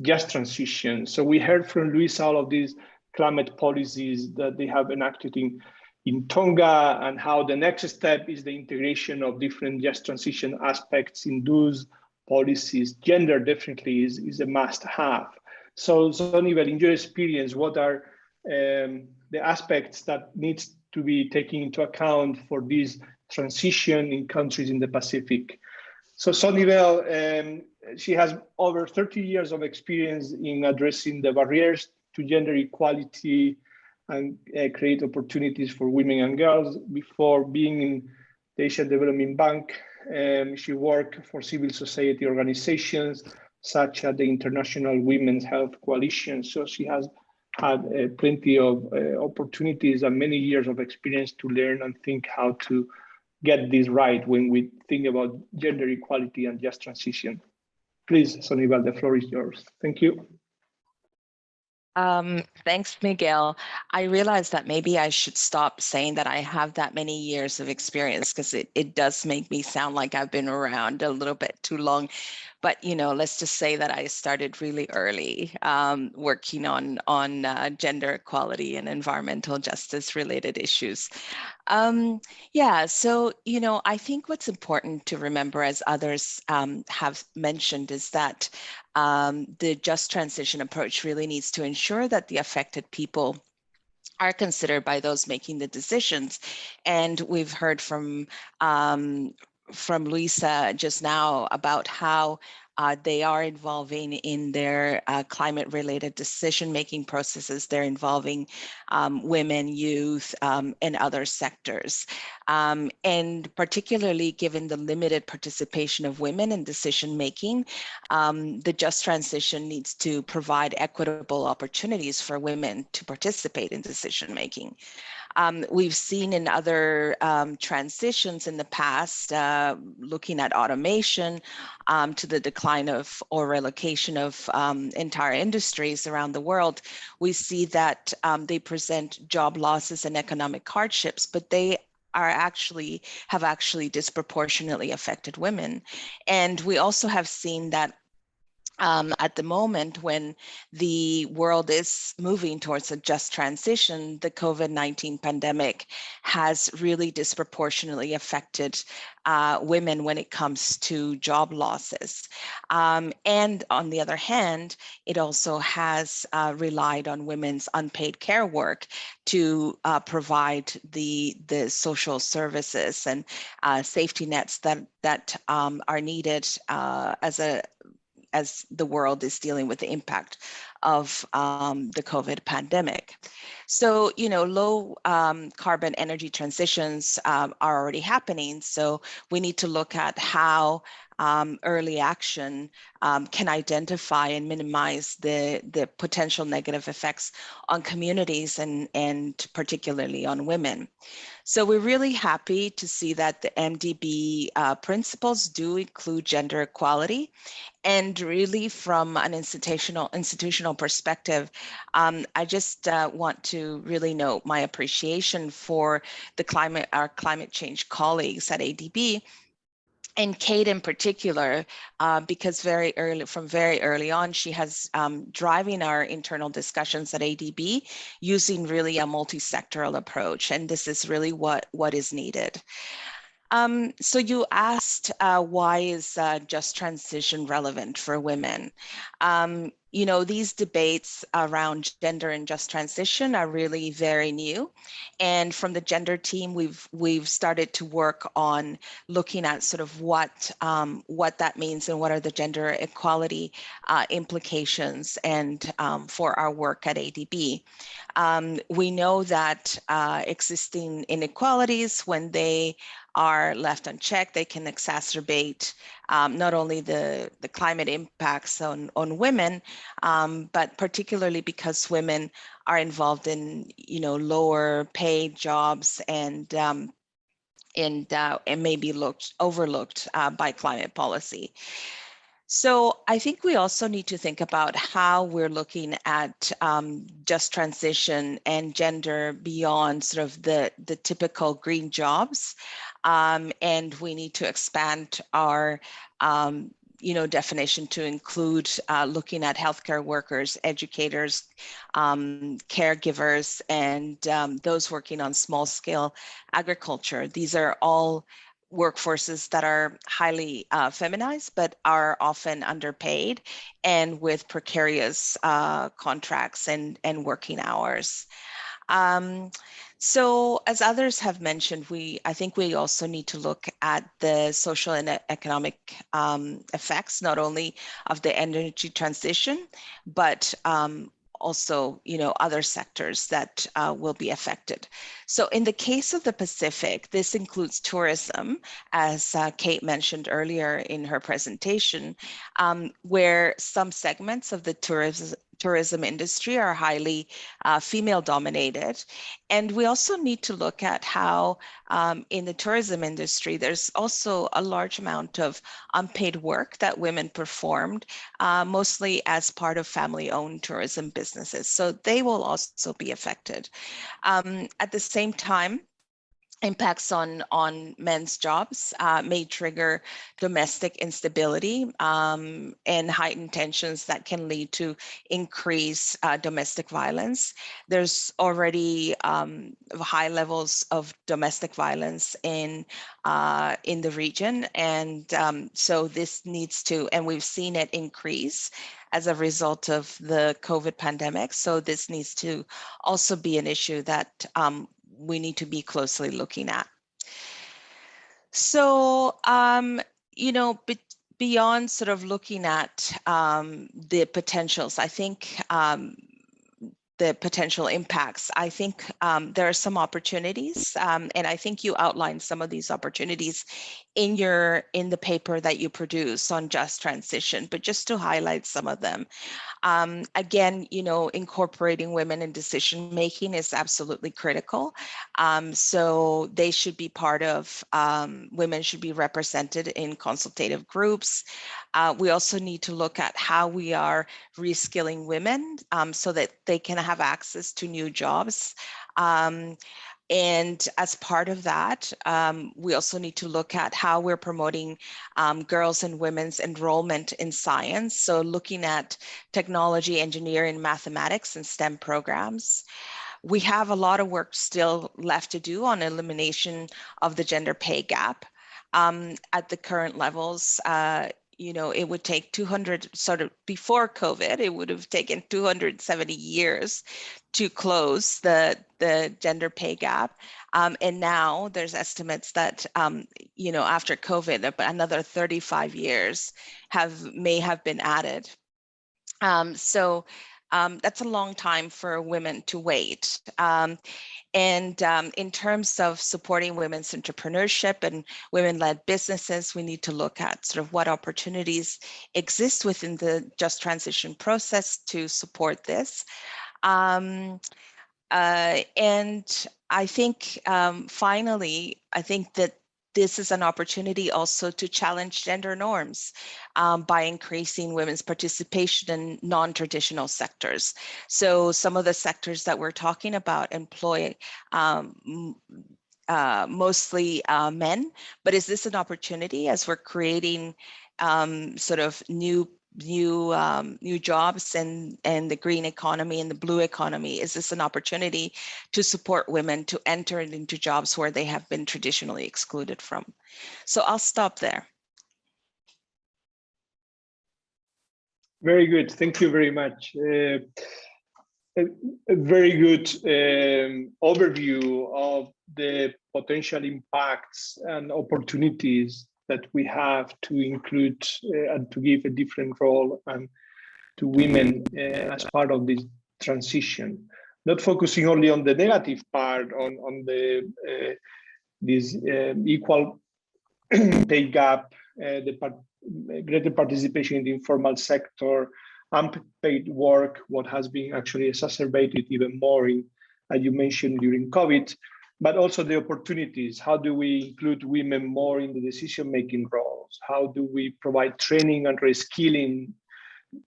just transition. So we heard from Luisa all of these climate policies that they have enacted in Tonga, and how the next step is the integration of different just transition aspects in those policies. Gender definitely is a must-have. So Sonibel, in your experience, what are the aspects that needs to be taken into account for this transition in countries in the Pacific? So Sonibel, she has over 30 years of experience in addressing the barriers to gender equality and create opportunities for women and girls. Before being in the Asian Development Bank, she worked for civil society organizations such as the International Women's Health Coalition. So she has had plenty of opportunities and many years of experience to learn and think how to get this right when we think about gender equality and just transition. Please, Sonibel, the floor is yours. Thank you. Thanks, Miguel. I realized that maybe I should stop saying that I have that many years of experience, because it does make me sound like I've been around a little bit too long. But let's just say that I started really early, working on gender equality and environmental justice related issues. Yeah, so I think what's important to remember, as others have mentioned, is that the just transition approach really needs to ensure that the affected people are considered by those making the decisions. And we've heard from Luisa just now about how they are involving in their climate-related decision-making processes. They're involving women, youth, and other sectors. And particularly given the limited participation of women in decision-making, the just transition needs to provide equitable opportunities for women to participate in decision-making. We've seen in other transitions in the past, looking at automation, to the decline of or relocation of entire industries around the world, we see that they present job losses and economic hardships, but they have actually disproportionately affected women. And we also have seen that at the moment, when the world is moving towards a just transition, the COVID-19 pandemic has really disproportionately affected women when it comes to job losses. And on the other hand, it also has relied on women's unpaid care work to provide the social services and safety nets that are needed as the world is dealing with the impact of the COVID pandemic. So, low carbon energy transitions are already happening. So we need to look at how early action can identify and minimize the potential negative effects on communities and particularly on women. So we're really happy to see that the MDB principles do include gender equality. And really, from an institutional perspective, I just want to really note my appreciation for our climate change colleagues at ADB, and Kate in particular, because from very early on, she has driving our internal discussions at ADB using really a multi-sectoral approach. And this is really what is needed. So you asked why is just transition relevant for women? These debates around gender and just transition are really very new. And from the gender team, we've started to work on looking at sort of what that means and what are the gender equality implications and for our work at ADB. We know that existing inequalities, when they are left unchecked, they can exacerbate not only the climate impacts on women, but particularly because women are involved in lower paid jobs and may be overlooked by climate policy. So I think we also need to think about how we're looking at just transition and gender beyond sort of the typical green jobs. And we need to expand our definition to include looking at healthcare workers, educators, caregivers, and those working on small scale agriculture. These are all workforces that are highly feminized, but are often underpaid and with precarious contracts and working hours. So as others have mentioned, I think we also need to look at the social and economic effects, not only of the energy transition, but also, other sectors that will be affected. So in the case of the Pacific, this includes tourism, as Kate mentioned earlier in her presentation, where some segments of the tourism industry are highly female dominated. And we also need to look at how in the tourism industry, there's also a large amount of unpaid work that women performed, mostly as part of family-owned tourism businesses. So they will also be affected. At the same time, impacts on men's jobs may trigger domestic instability and heightened tensions that can lead to increased domestic violence. There's already high levels of domestic violence in the region, and so this needs to, and we've seen it increase as a result of the COVID pandemic. So this needs to also be an issue that we need to be closely looking at. So, beyond sort of looking at the potentials, I think the potential impacts, I think there are some opportunities, and I think you outlined some of these opportunities in the paper that you produce on just transition, but just to highlight some of them. Again, incorporating women in decision making is absolutely critical. So they should be part of, women should be represented in consultative groups. We also need to look at how we are reskilling women so that they can have access to new jobs. And as part of that, we also need to look at how we're promoting girls and women's enrollment in science. So looking at technology, engineering, mathematics, and STEM programs. We have a lot of work still left to do on elimination of the gender pay gap. At the current levels, it would take 200, sort of before COVID, it would have taken 270 years to close the gender pay gap. And now there's estimates that, after COVID, another 35 years may have been added. So that's a long time for women to wait. And in terms of supporting women's entrepreneurship and women-led businesses, we need to look at sort of what opportunities exist within the just transition process to support this. And I think finally, I think that this is an opportunity also to challenge gender norms by increasing women's participation in non-traditional sectors. So some of the sectors that we're talking about employ mostly men, but is this an opportunity as we're creating sort of new jobs and the green economy and the blue economy? Is this an opportunity to support women to enter into jobs where they have been traditionally excluded from? So I'll stop there. Very good. Thank you very much. A very good overview of the potential impacts and opportunities that we have to include and to give a different role and to women as part of this transition. Not focusing only on the negative part, on the this equal pay gap, the greater participation in the informal sector, unpaid work, what has been actually exacerbated even more as you mentioned, during COVID, but also the opportunities. How do we include women more in the decision-making roles? How do we provide training and reskilling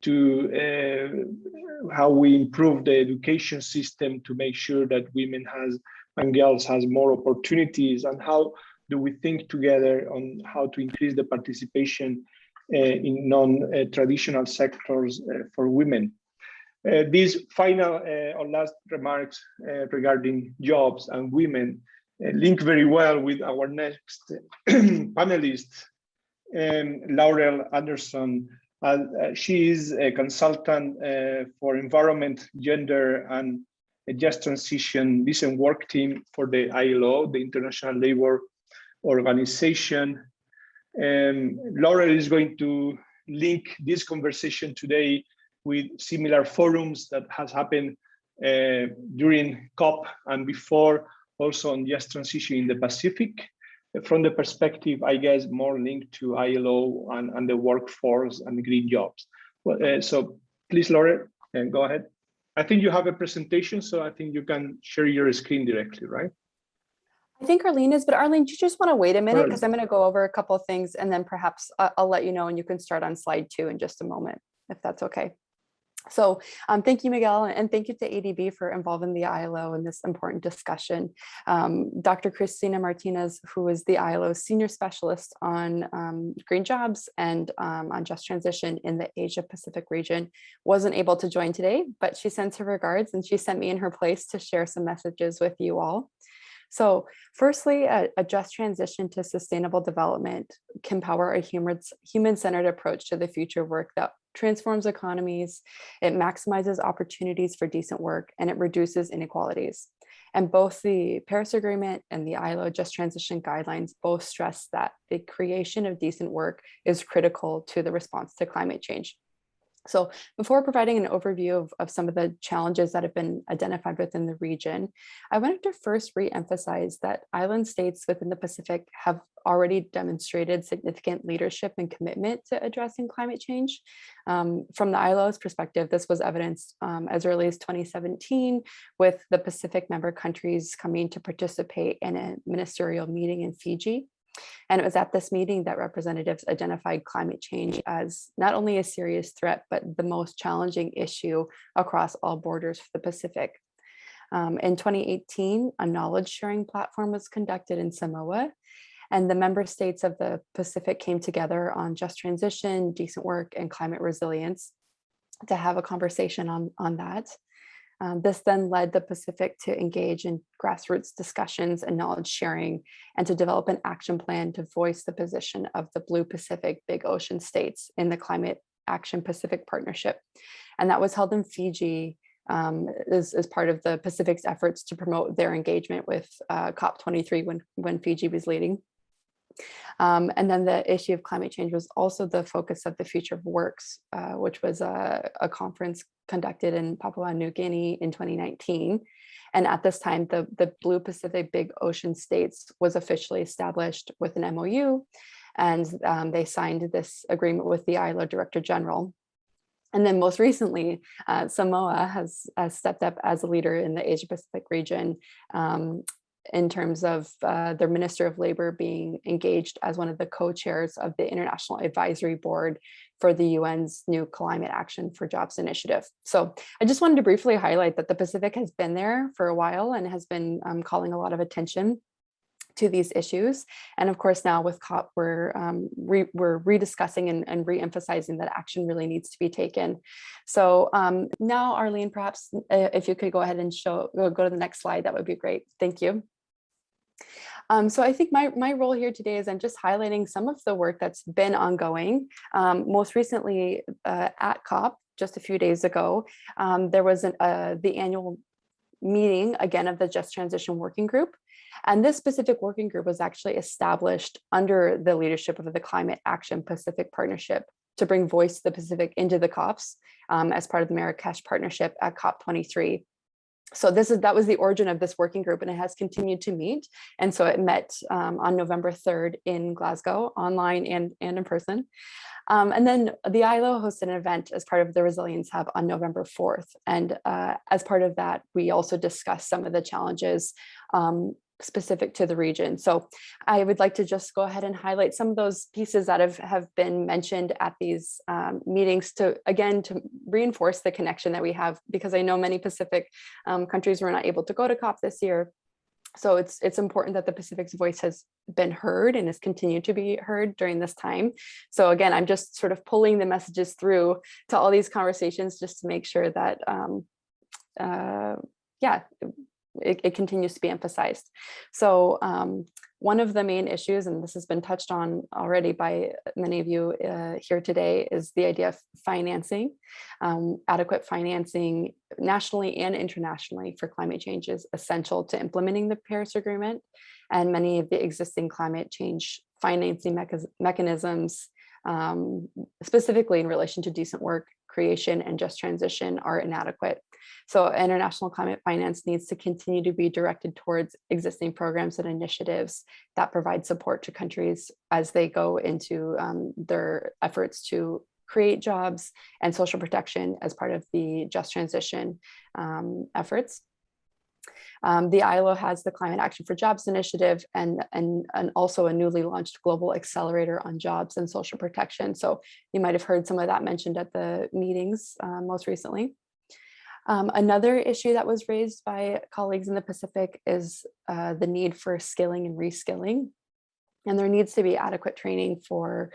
to how we improve the education system to make sure that women and girls has more opportunities? And how do we think together on how to increase the participation in non-traditional sectors for women? These final or last remarks regarding jobs and women link very well with our next panelist, Laurel Anderson. She is a consultant for environment, gender, and a just transition decent work team for the ILO, the International Labour Organization. Laurel is going to link this conversation today with similar forums that has happened during COP and before, also on just transition in the Pacific, from the perspective, I guess, more linked to ILO and the workforce and green jobs. Well, so please, Laura, And go ahead. I think you have a presentation, so I think you can share your screen directly, right? I think Arlene is, but Arlene, do you just want to wait a minute? Arlene. Because I'm going to go over a couple of things and then perhaps I'll let you know and you can start on slide 2 in just a moment, if that's okay. So thank you, Miguel, and thank you to ADB for involving the ILO in this important discussion. Dr. Christina Martinez, who is the ILO Senior Specialist on green jobs and on just transition in the Asia Pacific region, wasn't able to join today, but she sends her regards and she sent me in her place to share some messages with you all. So firstly, a just transition to sustainable development can power a human-centered approach to the future work that transforms economies, it maximizes opportunities for decent work, and it reduces inequalities. And both the Paris Agreement and the ILO Just Transition Guidelines both stress that the creation of decent work is critical to the response to climate change. So before providing an overview of some of the challenges that have been identified within the region, I wanted to first re-emphasize that island states within the Pacific have already demonstrated significant leadership and commitment to addressing climate change. From the ILO's perspective, this was evidenced as early as 2017, with the Pacific member countries coming to participate in a ministerial meeting in Fiji. And it was at this meeting that representatives identified climate change as not only a serious threat, but the most challenging issue across all borders for the Pacific. In 2018, a knowledge sharing platform was conducted in Samoa, and the member states of the Pacific came together on just transition, decent work, and climate resilience to have a conversation on that. This then led the Pacific to engage in grassroots discussions and knowledge sharing, and to develop an action plan to voice the position of the Blue Pacific Big Ocean states in the Climate Action Pacific Partnership. And that was held in Fiji as part of the Pacific's efforts to promote their engagement with COP23 when Fiji was leading. And then the issue of climate change was also the focus of the Future of Works, which was a conference conducted in Papua New Guinea in 2019. And at this time, the Blue Pacific Big Ocean states was officially established with an MOU, and they signed this agreement with the ILO Director General. And then most recently, Samoa has stepped up as a leader in the Asia Pacific region, in terms of their Minister of Labor being engaged as one of the co-chairs of the International Advisory Board for the UN's new Climate Action for Jobs initiative. So I just wanted to briefly highlight that the Pacific has been there for a while and has been calling a lot of attention to these issues. And of course, now with COP, we're rediscussing and re-emphasizing that action really needs to be taken. So now, Arlene, perhaps if you could go ahead and go to the next slide, that would be great. Thank you. So I think my role here today is I'm just highlighting some of the work that's been ongoing. Most recently at COP, just a few days ago, there was the annual meeting again of the Just Transition Working Group. And this specific working group was actually established under the leadership of the Climate Action Pacific Partnership to bring voice to the Pacific into the COPs as part of the Marrakesh Partnership at COP23. So that was the origin of this working group, and it has continued to meet. And so it met on November 3rd in Glasgow, online and in person. And then the ILO hosted an event as part of the Resilience Hub on November 4th. And as part of that, we also discussed some of the challenges specific to the region. So I would like to just go ahead and highlight some of those pieces that have been mentioned at these meetings to reinforce the connection that we have, because I know many Pacific countries were not able to go to COP this year. So it's important that the Pacific's voice has been heard and has continued to be heard during this time. So again, I'm just sort of pulling the messages through to all these conversations just to make sure that, it continues to be emphasized. So one of the main issues, and this has been touched on already by many of you here today, is the idea of financing. Adequate financing nationally and internationally for climate change is essential to implementing the Paris Agreement, and many of the existing climate change financing mechanisms, specifically in relation to decent work creation and just transition, are inadequate. So international climate finance needs to continue to be directed towards existing programs and initiatives that provide support to countries as they go into their efforts to create jobs and social protection as part of the just transition efforts. The ILO has the Climate Action for Jobs initiative and also a newly launched global accelerator on jobs and social protection. So you might have heard some of that mentioned at the meetings most recently. Another issue that was raised by colleagues in the Pacific is the need for skilling and reskilling. And there needs to be adequate training for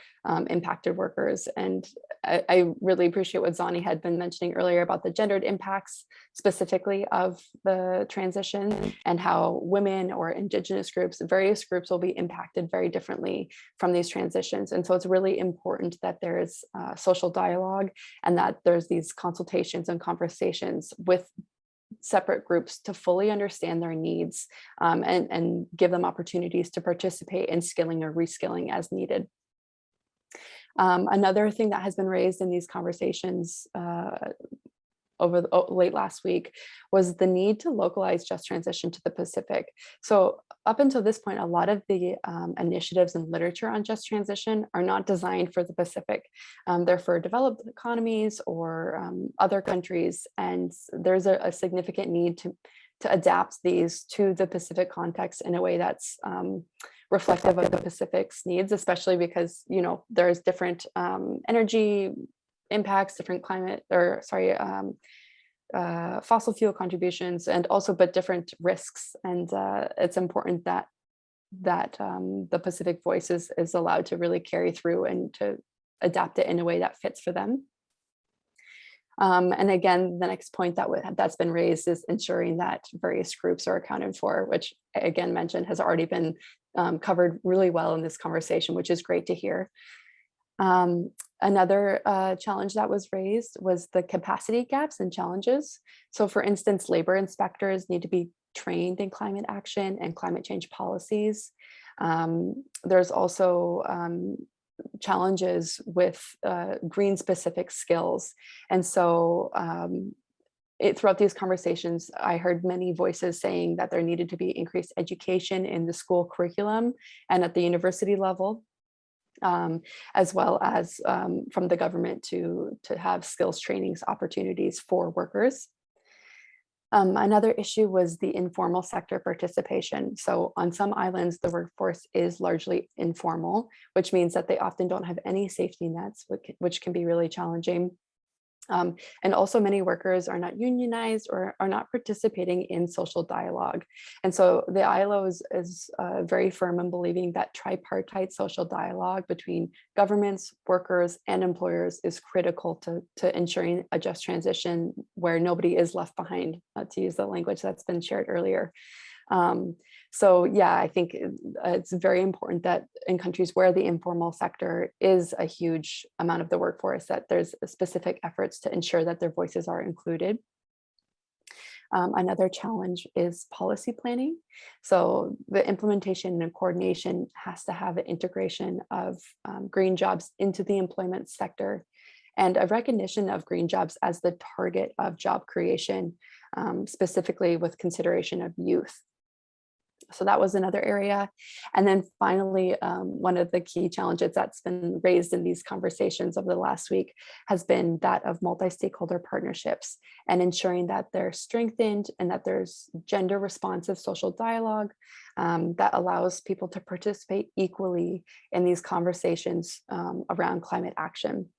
impacted workers. And I really appreciate what Zani had been mentioning earlier about the gendered impacts specifically of the transition and how women or indigenous groups, various groups will be impacted very differently from these transitions. And so it's really important that there's social dialogue and that there's these consultations and conversations with separate groups to fully understand their needs and give them opportunities to participate in skilling or reskilling as needed. Another thing that has been raised in these conversations late last week was the need to localize just transition to the Pacific. So up until this point, a lot of the initiatives and literature on just transition are not designed for the Pacific. They're for developed economies or other countries. And there's a significant need to adapt these to the Pacific context in a way that's reflective of the Pacific's needs, especially because, you know, there's different energy impacts, different climate, or sorry, fossil fuel contributions, and also but different risks. And it's important that the Pacific voice is allowed to really carry through and to adapt it in a way that fits for them. And again, the next point that's been raised is ensuring that various groups are accounted for, which again mentioned has already been covered really well in this conversation, which is great to hear. Another challenge that was raised was the capacity gaps and challenges. So for instance, labor inspectors need to be trained in climate action and climate change policies. There's also challenges with green specific skills. And so throughout these conversations, I heard many voices saying that there needed to be increased education in the school curriculum and at the university level. As well as from the government to have skills trainings opportunities for workers. Another issue was the informal sector participation. So on some islands, the workforce is largely informal, which means that they often don't have any safety nets, which can be really challenging. And also many workers are not unionized or are not participating in social dialogue. And so the ILO is very firm in believing that tripartite social dialogue between governments, workers, and employers is critical to ensuring a just transition where nobody is left behind, to use the language that's been shared earlier. So yeah, I think it's very important that in countries where the informal sector is a huge amount of the workforce, that there's specific efforts to ensure that their voices are included. Another challenge is policy planning. So the implementation and coordination has to have an integration of green jobs into the employment sector and a recognition of green jobs as the target of job creation, specifically with consideration of youth. So that was another area. And then finally, one of the key challenges that's been raised in these conversations over the last week has been that of multi-stakeholder partnerships and ensuring that they're strengthened and that there's gender responsive social dialogue that allows people to participate equally in these conversations around climate action.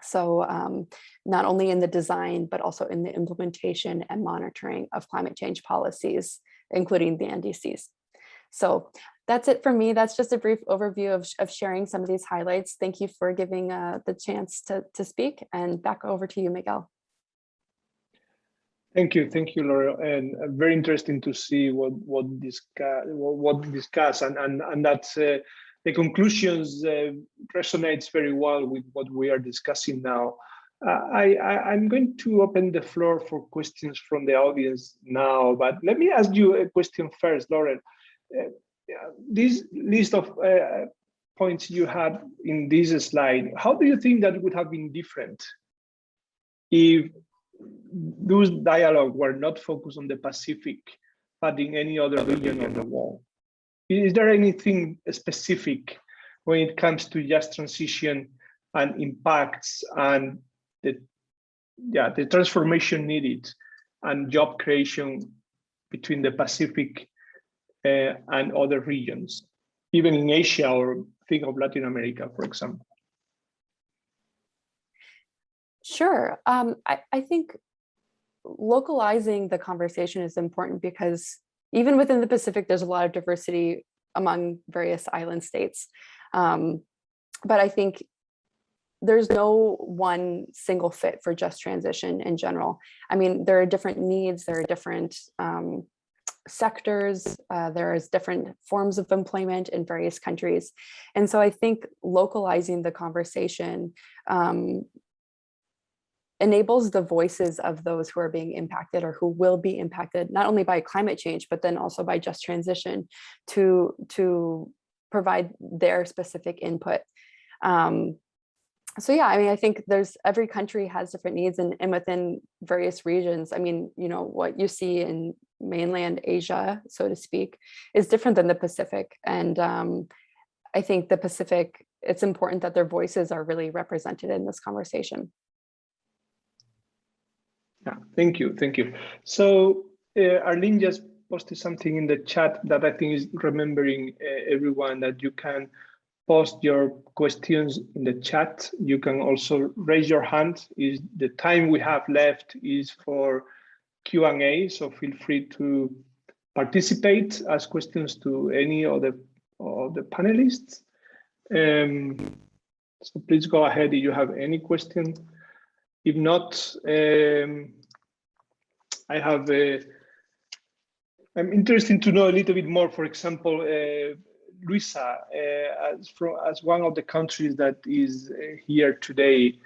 So not only in the design, but also in the implementation and monitoring of climate change policies, including the NDCs. So that's it for me. That's just a brief overview of sharing some of these highlights. Thank you for giving the chance to speak, and back over to you, Miguel. Thank you, Laura, and very interesting to see what discuss, and that's the conclusions resonates very well with what we are discussing now. I'm going to open the floor for questions from the audience now, but let me ask you a question first, Lauren. This list of points you had in this slide, how do you think that would have been different if those dialogue were not focused on the Pacific, but in any other region of the world? Is there anything specific when it comes to just transition and impacts and the transformation needed and job creation between the Pacific and other regions, even in Asia, or think of Latin America, for example. Sure. I think localizing the conversation is important because even within the Pacific, there's a lot of diversity among various island states. But I think there's no one single fit for just transition in general. I mean, there are different needs, there are different sectors, there's different forms of employment in various countries. And so I think localizing the conversation enables the voices of those who are being impacted or who will be impacted, not only by climate change, but then also by just transition, to provide their specific input. So yeah, I mean, I think every country has different needs, and within various regions, I mean, you know, what you see in mainland Asia, so to speak, is different than the Pacific. And I think the Pacific, it's important that their voices are really represented in this conversation. Yeah, thank you. So Arlene just posted something in the chat that I think is remembering everyone that you can post your questions in the chat. You can also raise your hand. The time we have left is for Q&A, so feel free to participate, ask questions to any of the panelists. So please go ahead if you have any question. If not, I'm interested to know a little bit more, for example, Luisa, as one of the countries that is here today.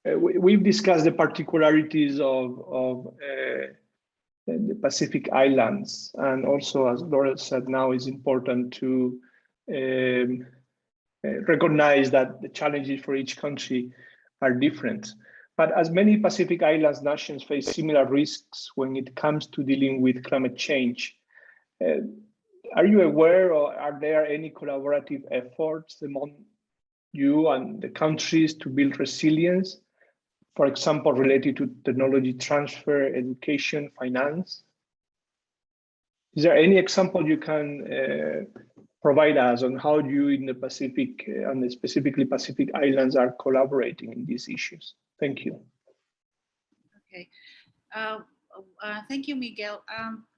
We've discussed the particularities of the Pacific Islands, and also, as Laura said, now it's important to recognize that the challenges for each country are different. But as many Pacific Islands nations face similar risks when it comes to dealing with climate change, are you aware, or are there any collaborative efforts among you and the countries to build resilience, for example, related to technology transfer, education, finance? Is there any example you can provide us on how you in the Pacific, and specifically Pacific Islands, are collaborating in these issues? Thank you. Okay, thank you, Miguel.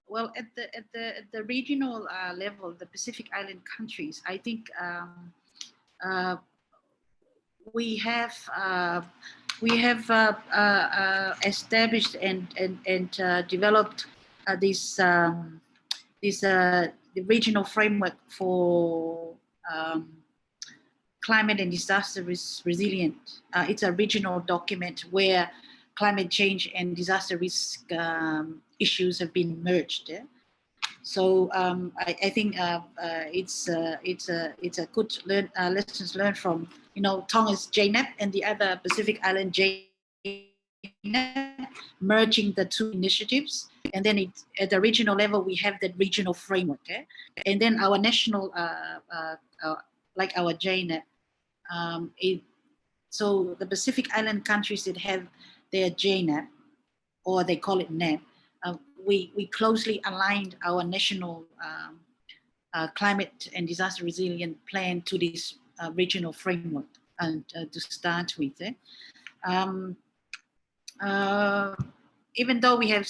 Well, at the regional level, the Pacific Island countries, I think we have established and developed this the regional framework for climate and disaster resilient. It's a regional document where climate change and disaster risk issues have been merged. Yeah? So I think it's a good lessons learned from, you know, Tonga's JNEP and the other Pacific Island JNEP, merging the two initiatives. And then at the regional level, we have that regional framework. Yeah? And then our national, like our JNEP, so the Pacific Island countries that have their JNEP, or they call it NEP, we closely aligned our national climate and disaster resilient plan to this regional framework, and to start with. Even though we have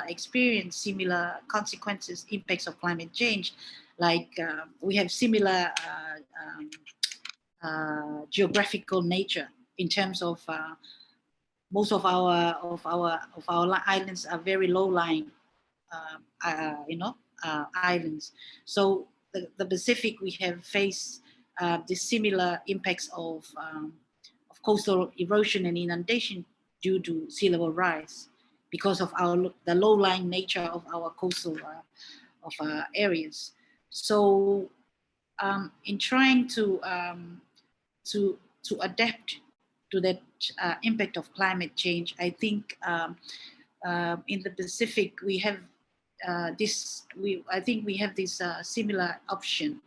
experienced similar consequences, impacts of climate change, like we have similar geographical nature in terms of most of our islands are very low-lying, islands. So the Pacific, we have faced the similar impacts of coastal erosion and inundation due to sea level rise, because of the low-lying nature of our coastal areas. So in trying to adapt to that impact of climate change, I think in the Pacific we have this similar option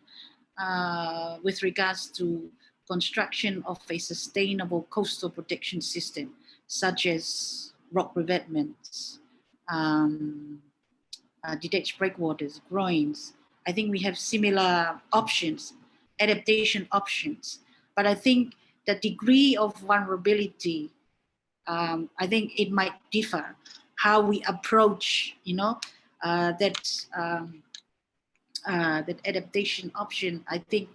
with regards to construction of a sustainable coastal protection system, such as rock revetments, detached breakwaters, groins. I think we have similar options, adaptation options. But I think the degree of vulnerability, I think it might differ how we approach, that adaptation option. I think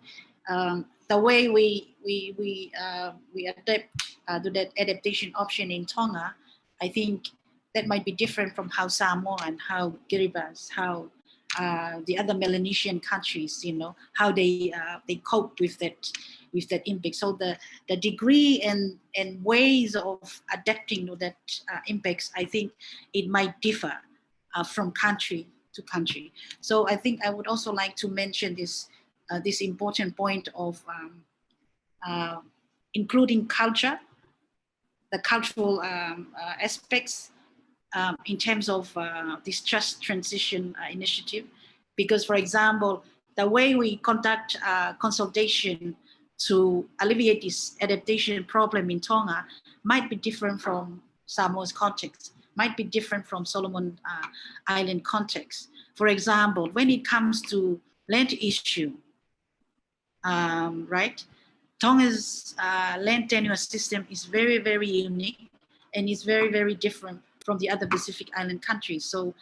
the way we adapt to that adaptation option in Tonga, I think that might be different from how Samoa and how Kiribati, how the other Melanesian countries, how they cope with that impact. So the degree and ways of adapting to that impacts, I think it might differ from country to country. So I think I would also like to mention this important point of including culture, the cultural aspects in terms of this just transition initiative. Because, for example, the way we conduct consultation to alleviate this adaptation problem in Tonga might be different from Samoa's context, might be different from Solomon Island context. For example, when it comes to land issue, right? Tonga's land tenure system is very, very unique and is very, very different from the other Pacific Island countries. So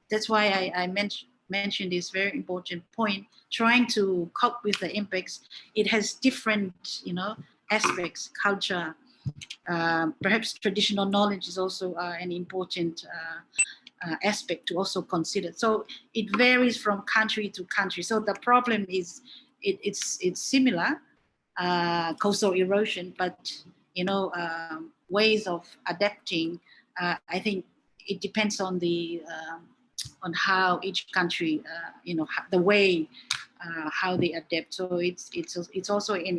that's why I mentioned this very important point, trying to cope with the impacts. It has different, aspects, culture, perhaps traditional knowledge is also an important aspect to also consider. So it varies from country to country. So the problem is it's similar, coastal erosion, but ways of adapting. I think it depends on on how each country, the way how they adapt. So it's also an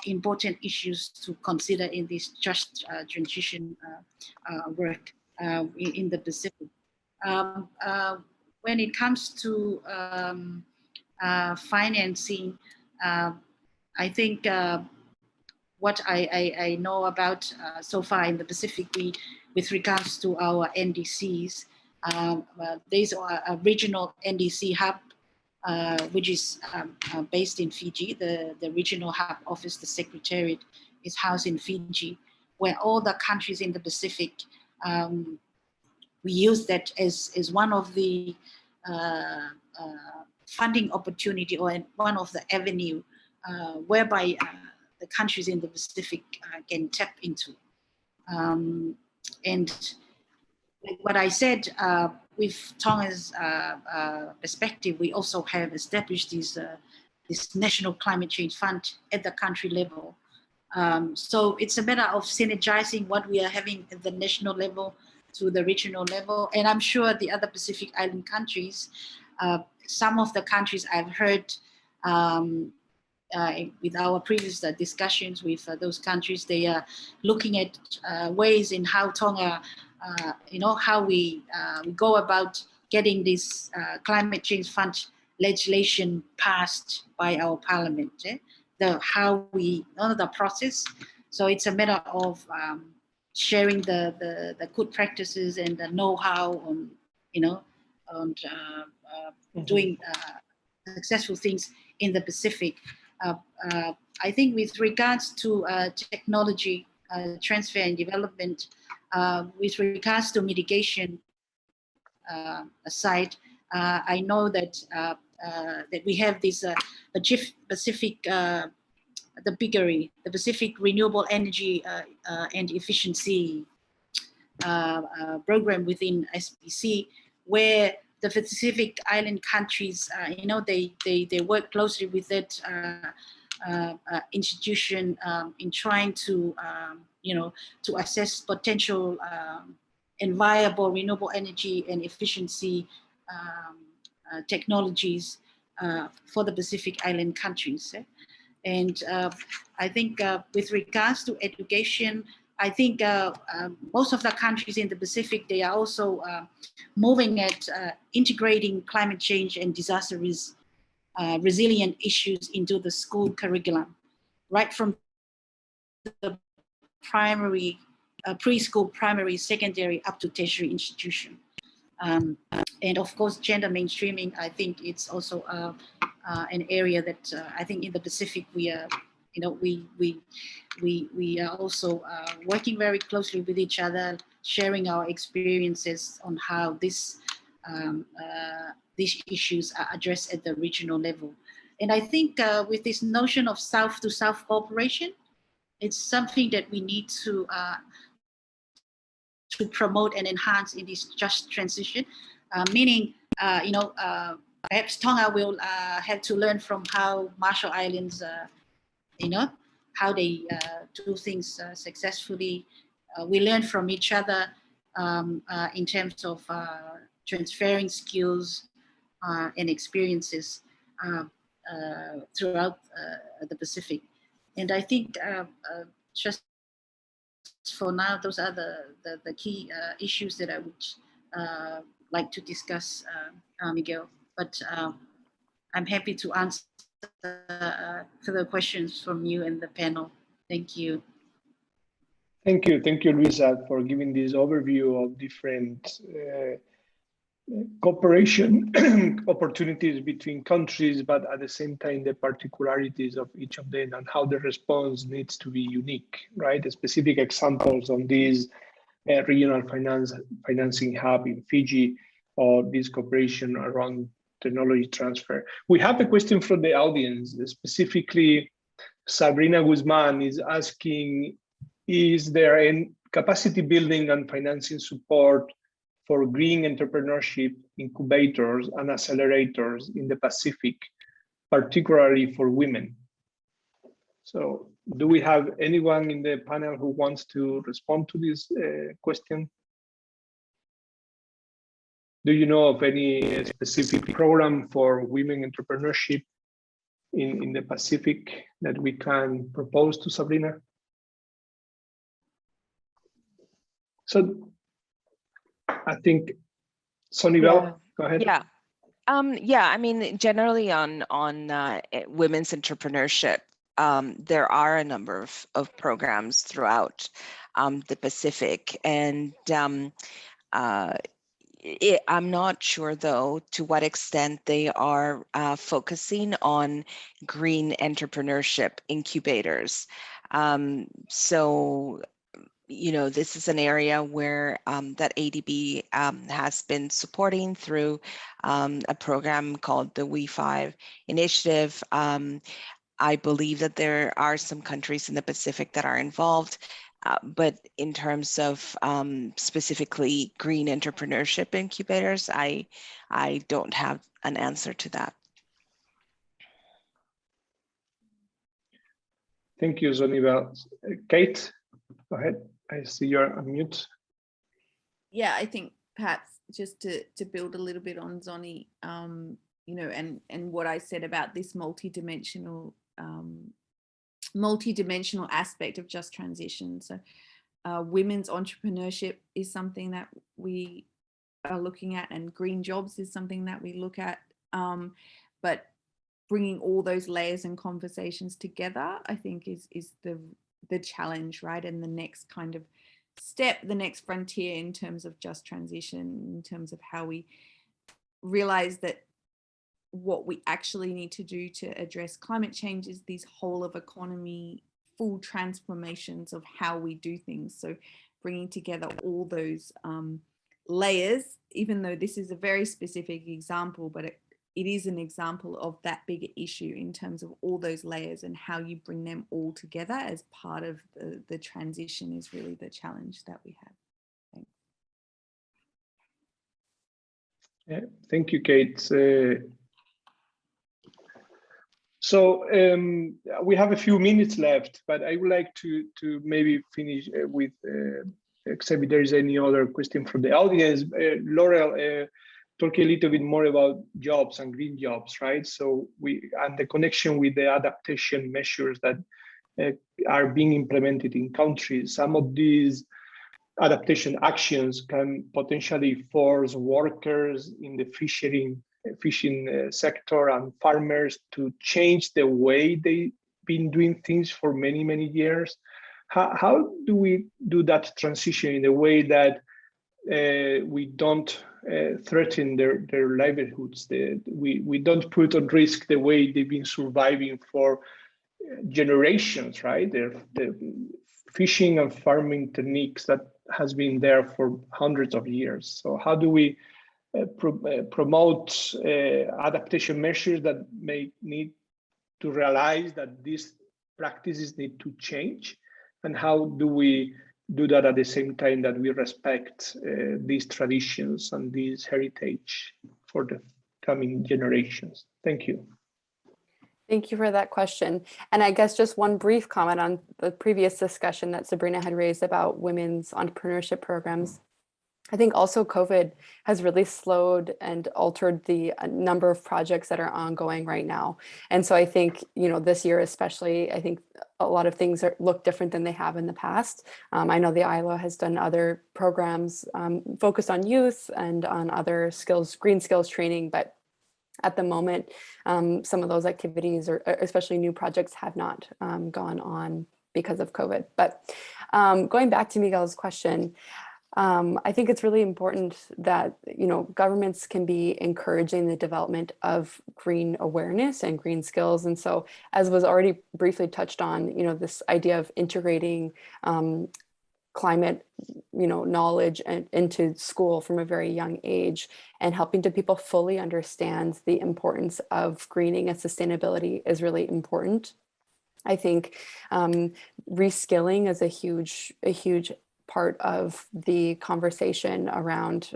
important issues to consider in this just transition work in the Pacific. When it comes to financing, I think what I know about so far in the Pacific, with regards to our NDCs, there's a regional NDC hub, which is based in Fiji. The regional hub office, the secretariat, is housed in Fiji, where all the countries in the Pacific, we use that as one of the funding opportunity or one of the avenue whereby the countries in the Pacific can tap into. And like what I said, with Tonga's perspective, we also have established this National Climate Change Fund at the country level. So it's a matter of synergizing what we are having at the national level to the regional level. And I'm sure the other Pacific Island countries, some of the countries I've heard with our previous discussions with those countries, they are looking at ways in how Tonga, how we go about getting this climate change fund legislation passed by our parliament. The process. So it's a matter of sharing the good practices and the know-how on, doing successful things in the Pacific. I think with regards to technology transfer and development, with regards to mitigation aside, I know that that we have this Pacific, the Pacific Renewable Energy and Efficiency program within SPC, where the Pacific Island countries, they work closely with that institution in trying to, to assess potential and viable renewable energy and efficiency technologies for the Pacific Island countries. And I think with regards to education, I think most of the countries in the Pacific, they are also moving at integrating climate change and disaster risk resilient issues into the school curriculum, right from the primary, preschool, primary, secondary, up to tertiary institution. And of course, gender mainstreaming, I think it's also an area that I think in the Pacific we are, we are also working very closely with each other, sharing our experiences on how these issues are addressed at the regional level. And I think with this notion of South-to-South cooperation, it's something that we need to promote and enhance in this just transition, meaning, perhaps Tonga will have to learn from how Marshall Islands, how they do things successfully. We learn from each other in terms of transferring skills and experiences throughout the Pacific. And I think just for now, those are the key issues that I would like to discuss, Miguel. But I'm happy to answer further questions from you and the panel. Thank you. Thank you, Luisa, for giving this overview of different cooperation opportunities between countries, but at the same time, the particularities of each of them and how the response needs to be unique, right? The specific examples on this regional financing hub in Fiji, or this cooperation around technology transfer. We have a question from the audience, specifically Sabrina Guzman is asking, is there any capacity building and financing support for green entrepreneurship incubators and accelerators in the Pacific, particularly for women? So do we have anyone in the panel who wants to respond to this question? Do you know of any specific program for women entrepreneurship in the Pacific that we can propose to Sabrina? So I think, Sonibel, go ahead. Yeah. I mean, generally on women's entrepreneurship, there are a number of programs throughout the Pacific, and I'm not sure, though, to what extent they are focusing on green entrepreneurship incubators. So, this is an area where that ADB has been supporting through a program called the We5 initiative. I believe that there are some countries in the Pacific that are involved, but in terms of specifically green entrepreneurship incubators, I don't have an answer to that. Thank you, Sonibel. Kate, go ahead. I see you're on mute. Yeah, I think perhaps just to build a little bit on Zoni, and what I said about this multidimensional aspect of just transition. So women's entrepreneurship is something that we are looking at, and green jobs is something that we look at. But bringing all those layers and conversations together, I think is the challenge, right? And the next kind of step, the next frontier in terms of just transition, in terms of how we realize that what we actually need to do to address climate change is these whole of economy, full transformations of how we do things. So bringing together all those layers, even though this is a very specific example, but it is an example of that bigger issue in terms of all those layers, and how you bring them all together as part of the transition is really the challenge that we have. Thanks. Yeah, thank you, Kate. So we have a few minutes left, but I would like to maybe finish with, except if there is any other question from the audience. Laurel, talk a little bit more about jobs and green jobs, right? So and the connection with the adaptation measures that are being implemented in countries. Some of these adaptation actions can potentially force workers in the fishing fishing sector and farmers to change the way they've been doing things for many, many years. How do we do that transition in a way that we don't threaten their livelihoods? We don't put on risk the way they've been surviving for generations, right? The fishing and farming techniques that has been there for hundreds of years. So how do we promote adaptation measures that may need to realize that these practices need to change? And how do we do that at the same time that we respect these traditions and this heritage for the coming generations? Thank you. Thank you for that question. And I guess just one brief comment on the previous discussion that Sabrina had raised about women's entrepreneurship programs. I think also COVID has really slowed and altered the number of projects that are ongoing right now. And so I think, this year especially, I think a lot of things look different than they have in the past. I know the ILO has done other programs focused on youth and on other skills, green skills training, but at the moment, some of those activities, or especially new projects, have not gone on because of COVID. But going back to Miguel's question, I think it's really important that governments can be encouraging the development of green awareness and green skills. And so, as was already briefly touched on, this idea of integrating climate knowledge into school from a very young age, and helping people fully understand the importance of greening and sustainability is really important. I think reskilling is a huge part of the conversation around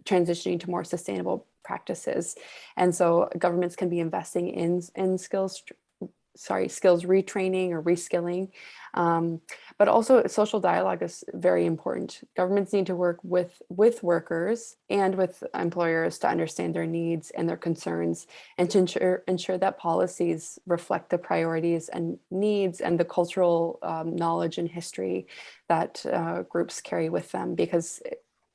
transitioning to more sustainable practices. And so governments can be investing in skills retraining or reskilling. But also social dialogue is very important. Governments need to work with workers and with employers to understand their needs and their concerns, and to ensure that policies reflect the priorities and needs and the cultural knowledge and history that groups carry with them. Because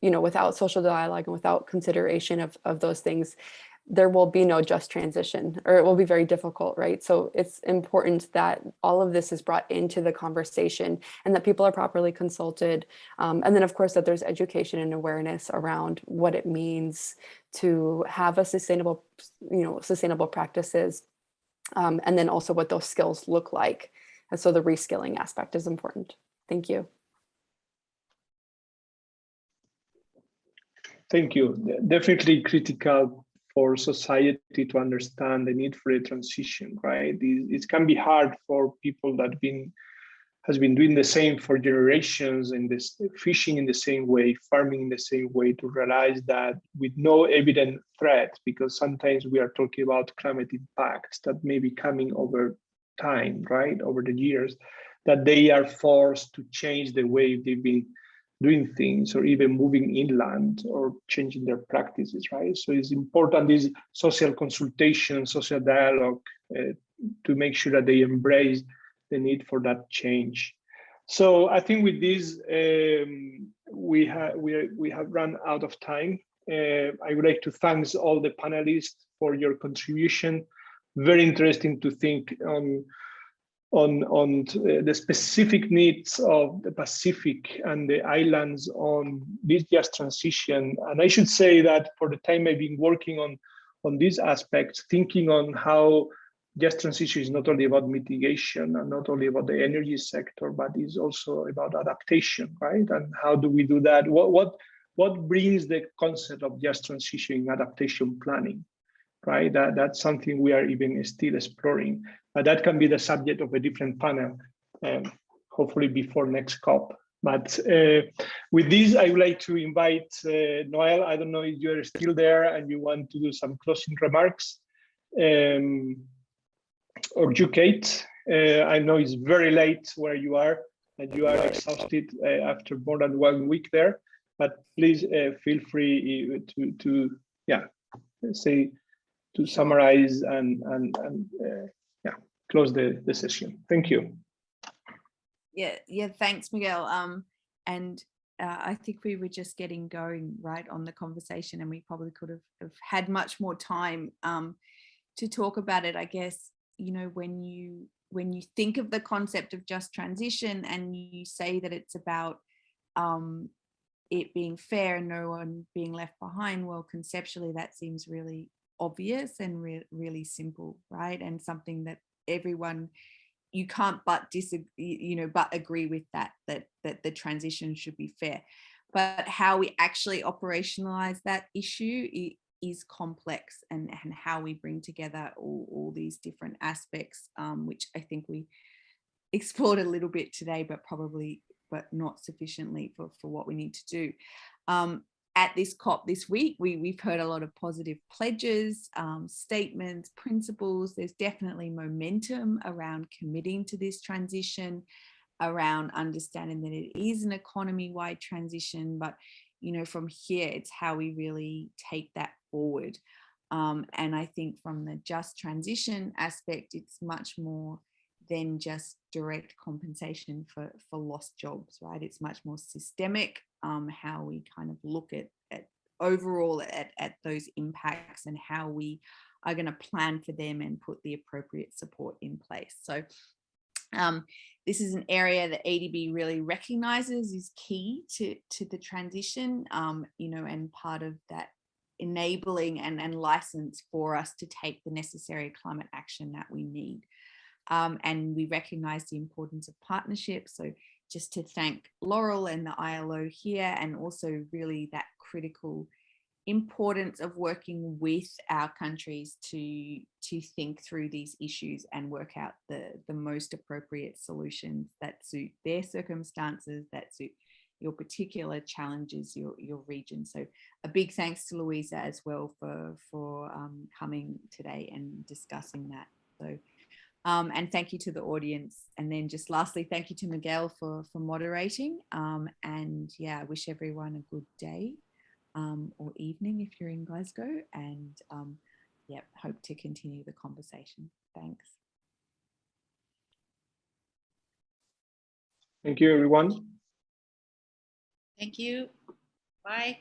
without social dialogue and without consideration of those things, there will be no just transition, or it will be very difficult, right? So it's important that all of this is brought into the conversation and that people are properly consulted. And then of course that there's education and awareness around what it means to have a sustainable practices. And then also what those skills look like. And so the reskilling aspect is important. Thank you. Thank you. Definitely critical for society to understand the need for a transition, right? It can be hard for people that has been doing the same for generations, in this fishing in the same way, farming in the same way, to realize that with no evident threat, because sometimes we are talking about climate impacts that may be coming over time, right, over the years, that they are forced to change the way they've been doing things, or even moving inland or changing their practices, right? So it's important, this social consultation, social dialogue, to make sure that they embrace the need for that change. So I think with this, we have run out of time. I would like to thank all the panelists for your contribution. Very interesting to think on the specific needs of the Pacific and the islands on this just transition. And I should say that for the time I've been working on these aspects, thinking on how just transition is not only about mitigation and not only about the energy sector, but is also about adaptation, right? And how do we do that? What brings the concept of just transition adaptation planning, right? That's something we are even still exploring. But that can be the subject of a different panel, hopefully before next COP. But with this, I would like to invite Noel. I don't know if you're still there and you want to do some closing remarks. Or you, Kate. I know it's very late where you are, and you are exhausted after more than 1 week there. But please feel free to summarize and close the session. Thank you. Yeah, thanks, Miguel. And I think we were just getting going right on the conversation, and we probably could have had much more time to talk about it. I guess, you know, when you think of the concept of just transition and you say that it's about it being fair and no one being left behind, well, conceptually that seems really obvious and really simple, right? And something that everyone, you can't but disagree, you know, but agree with that the transition should be fair. But how we actually operationalize that issue is complex, and how we bring together all these different aspects, which I think we explored a little bit today, but not sufficiently for what we need to do. At this COP this week, we've heard a lot of positive pledges, statements, principles. There's definitely momentum around committing to this transition, around understanding that it is an economy-wide transition. But, you know, from here, it's how we really take that forward. And I think from the just transition aspect, it's much more than just direct compensation for lost jobs, right? It's much more systemic, how we kind of look at overall at those impacts and how we are going to plan for them and put the appropriate support in place. So this is an area that ADB really recognizes is key to the transition, you know, and part of that enabling and license for us to take the necessary climate action that we need. And we recognize the importance of partnerships. So just to thank Laurel and the ILO here, and also really that critical importance of working with our countries to think through these issues and work out the most appropriate solutions that suit their circumstances, that suit your particular challenges, your region. So a big thanks to Louisa as well for coming today and discussing that. So and thank you to the audience. And then just lastly, thank you to Miguel for moderating. And yeah, I wish everyone a good day or evening if you're in Glasgow. And yeah, hope to continue the conversation. Thanks. Thank you, everyone. Thank you. Bye.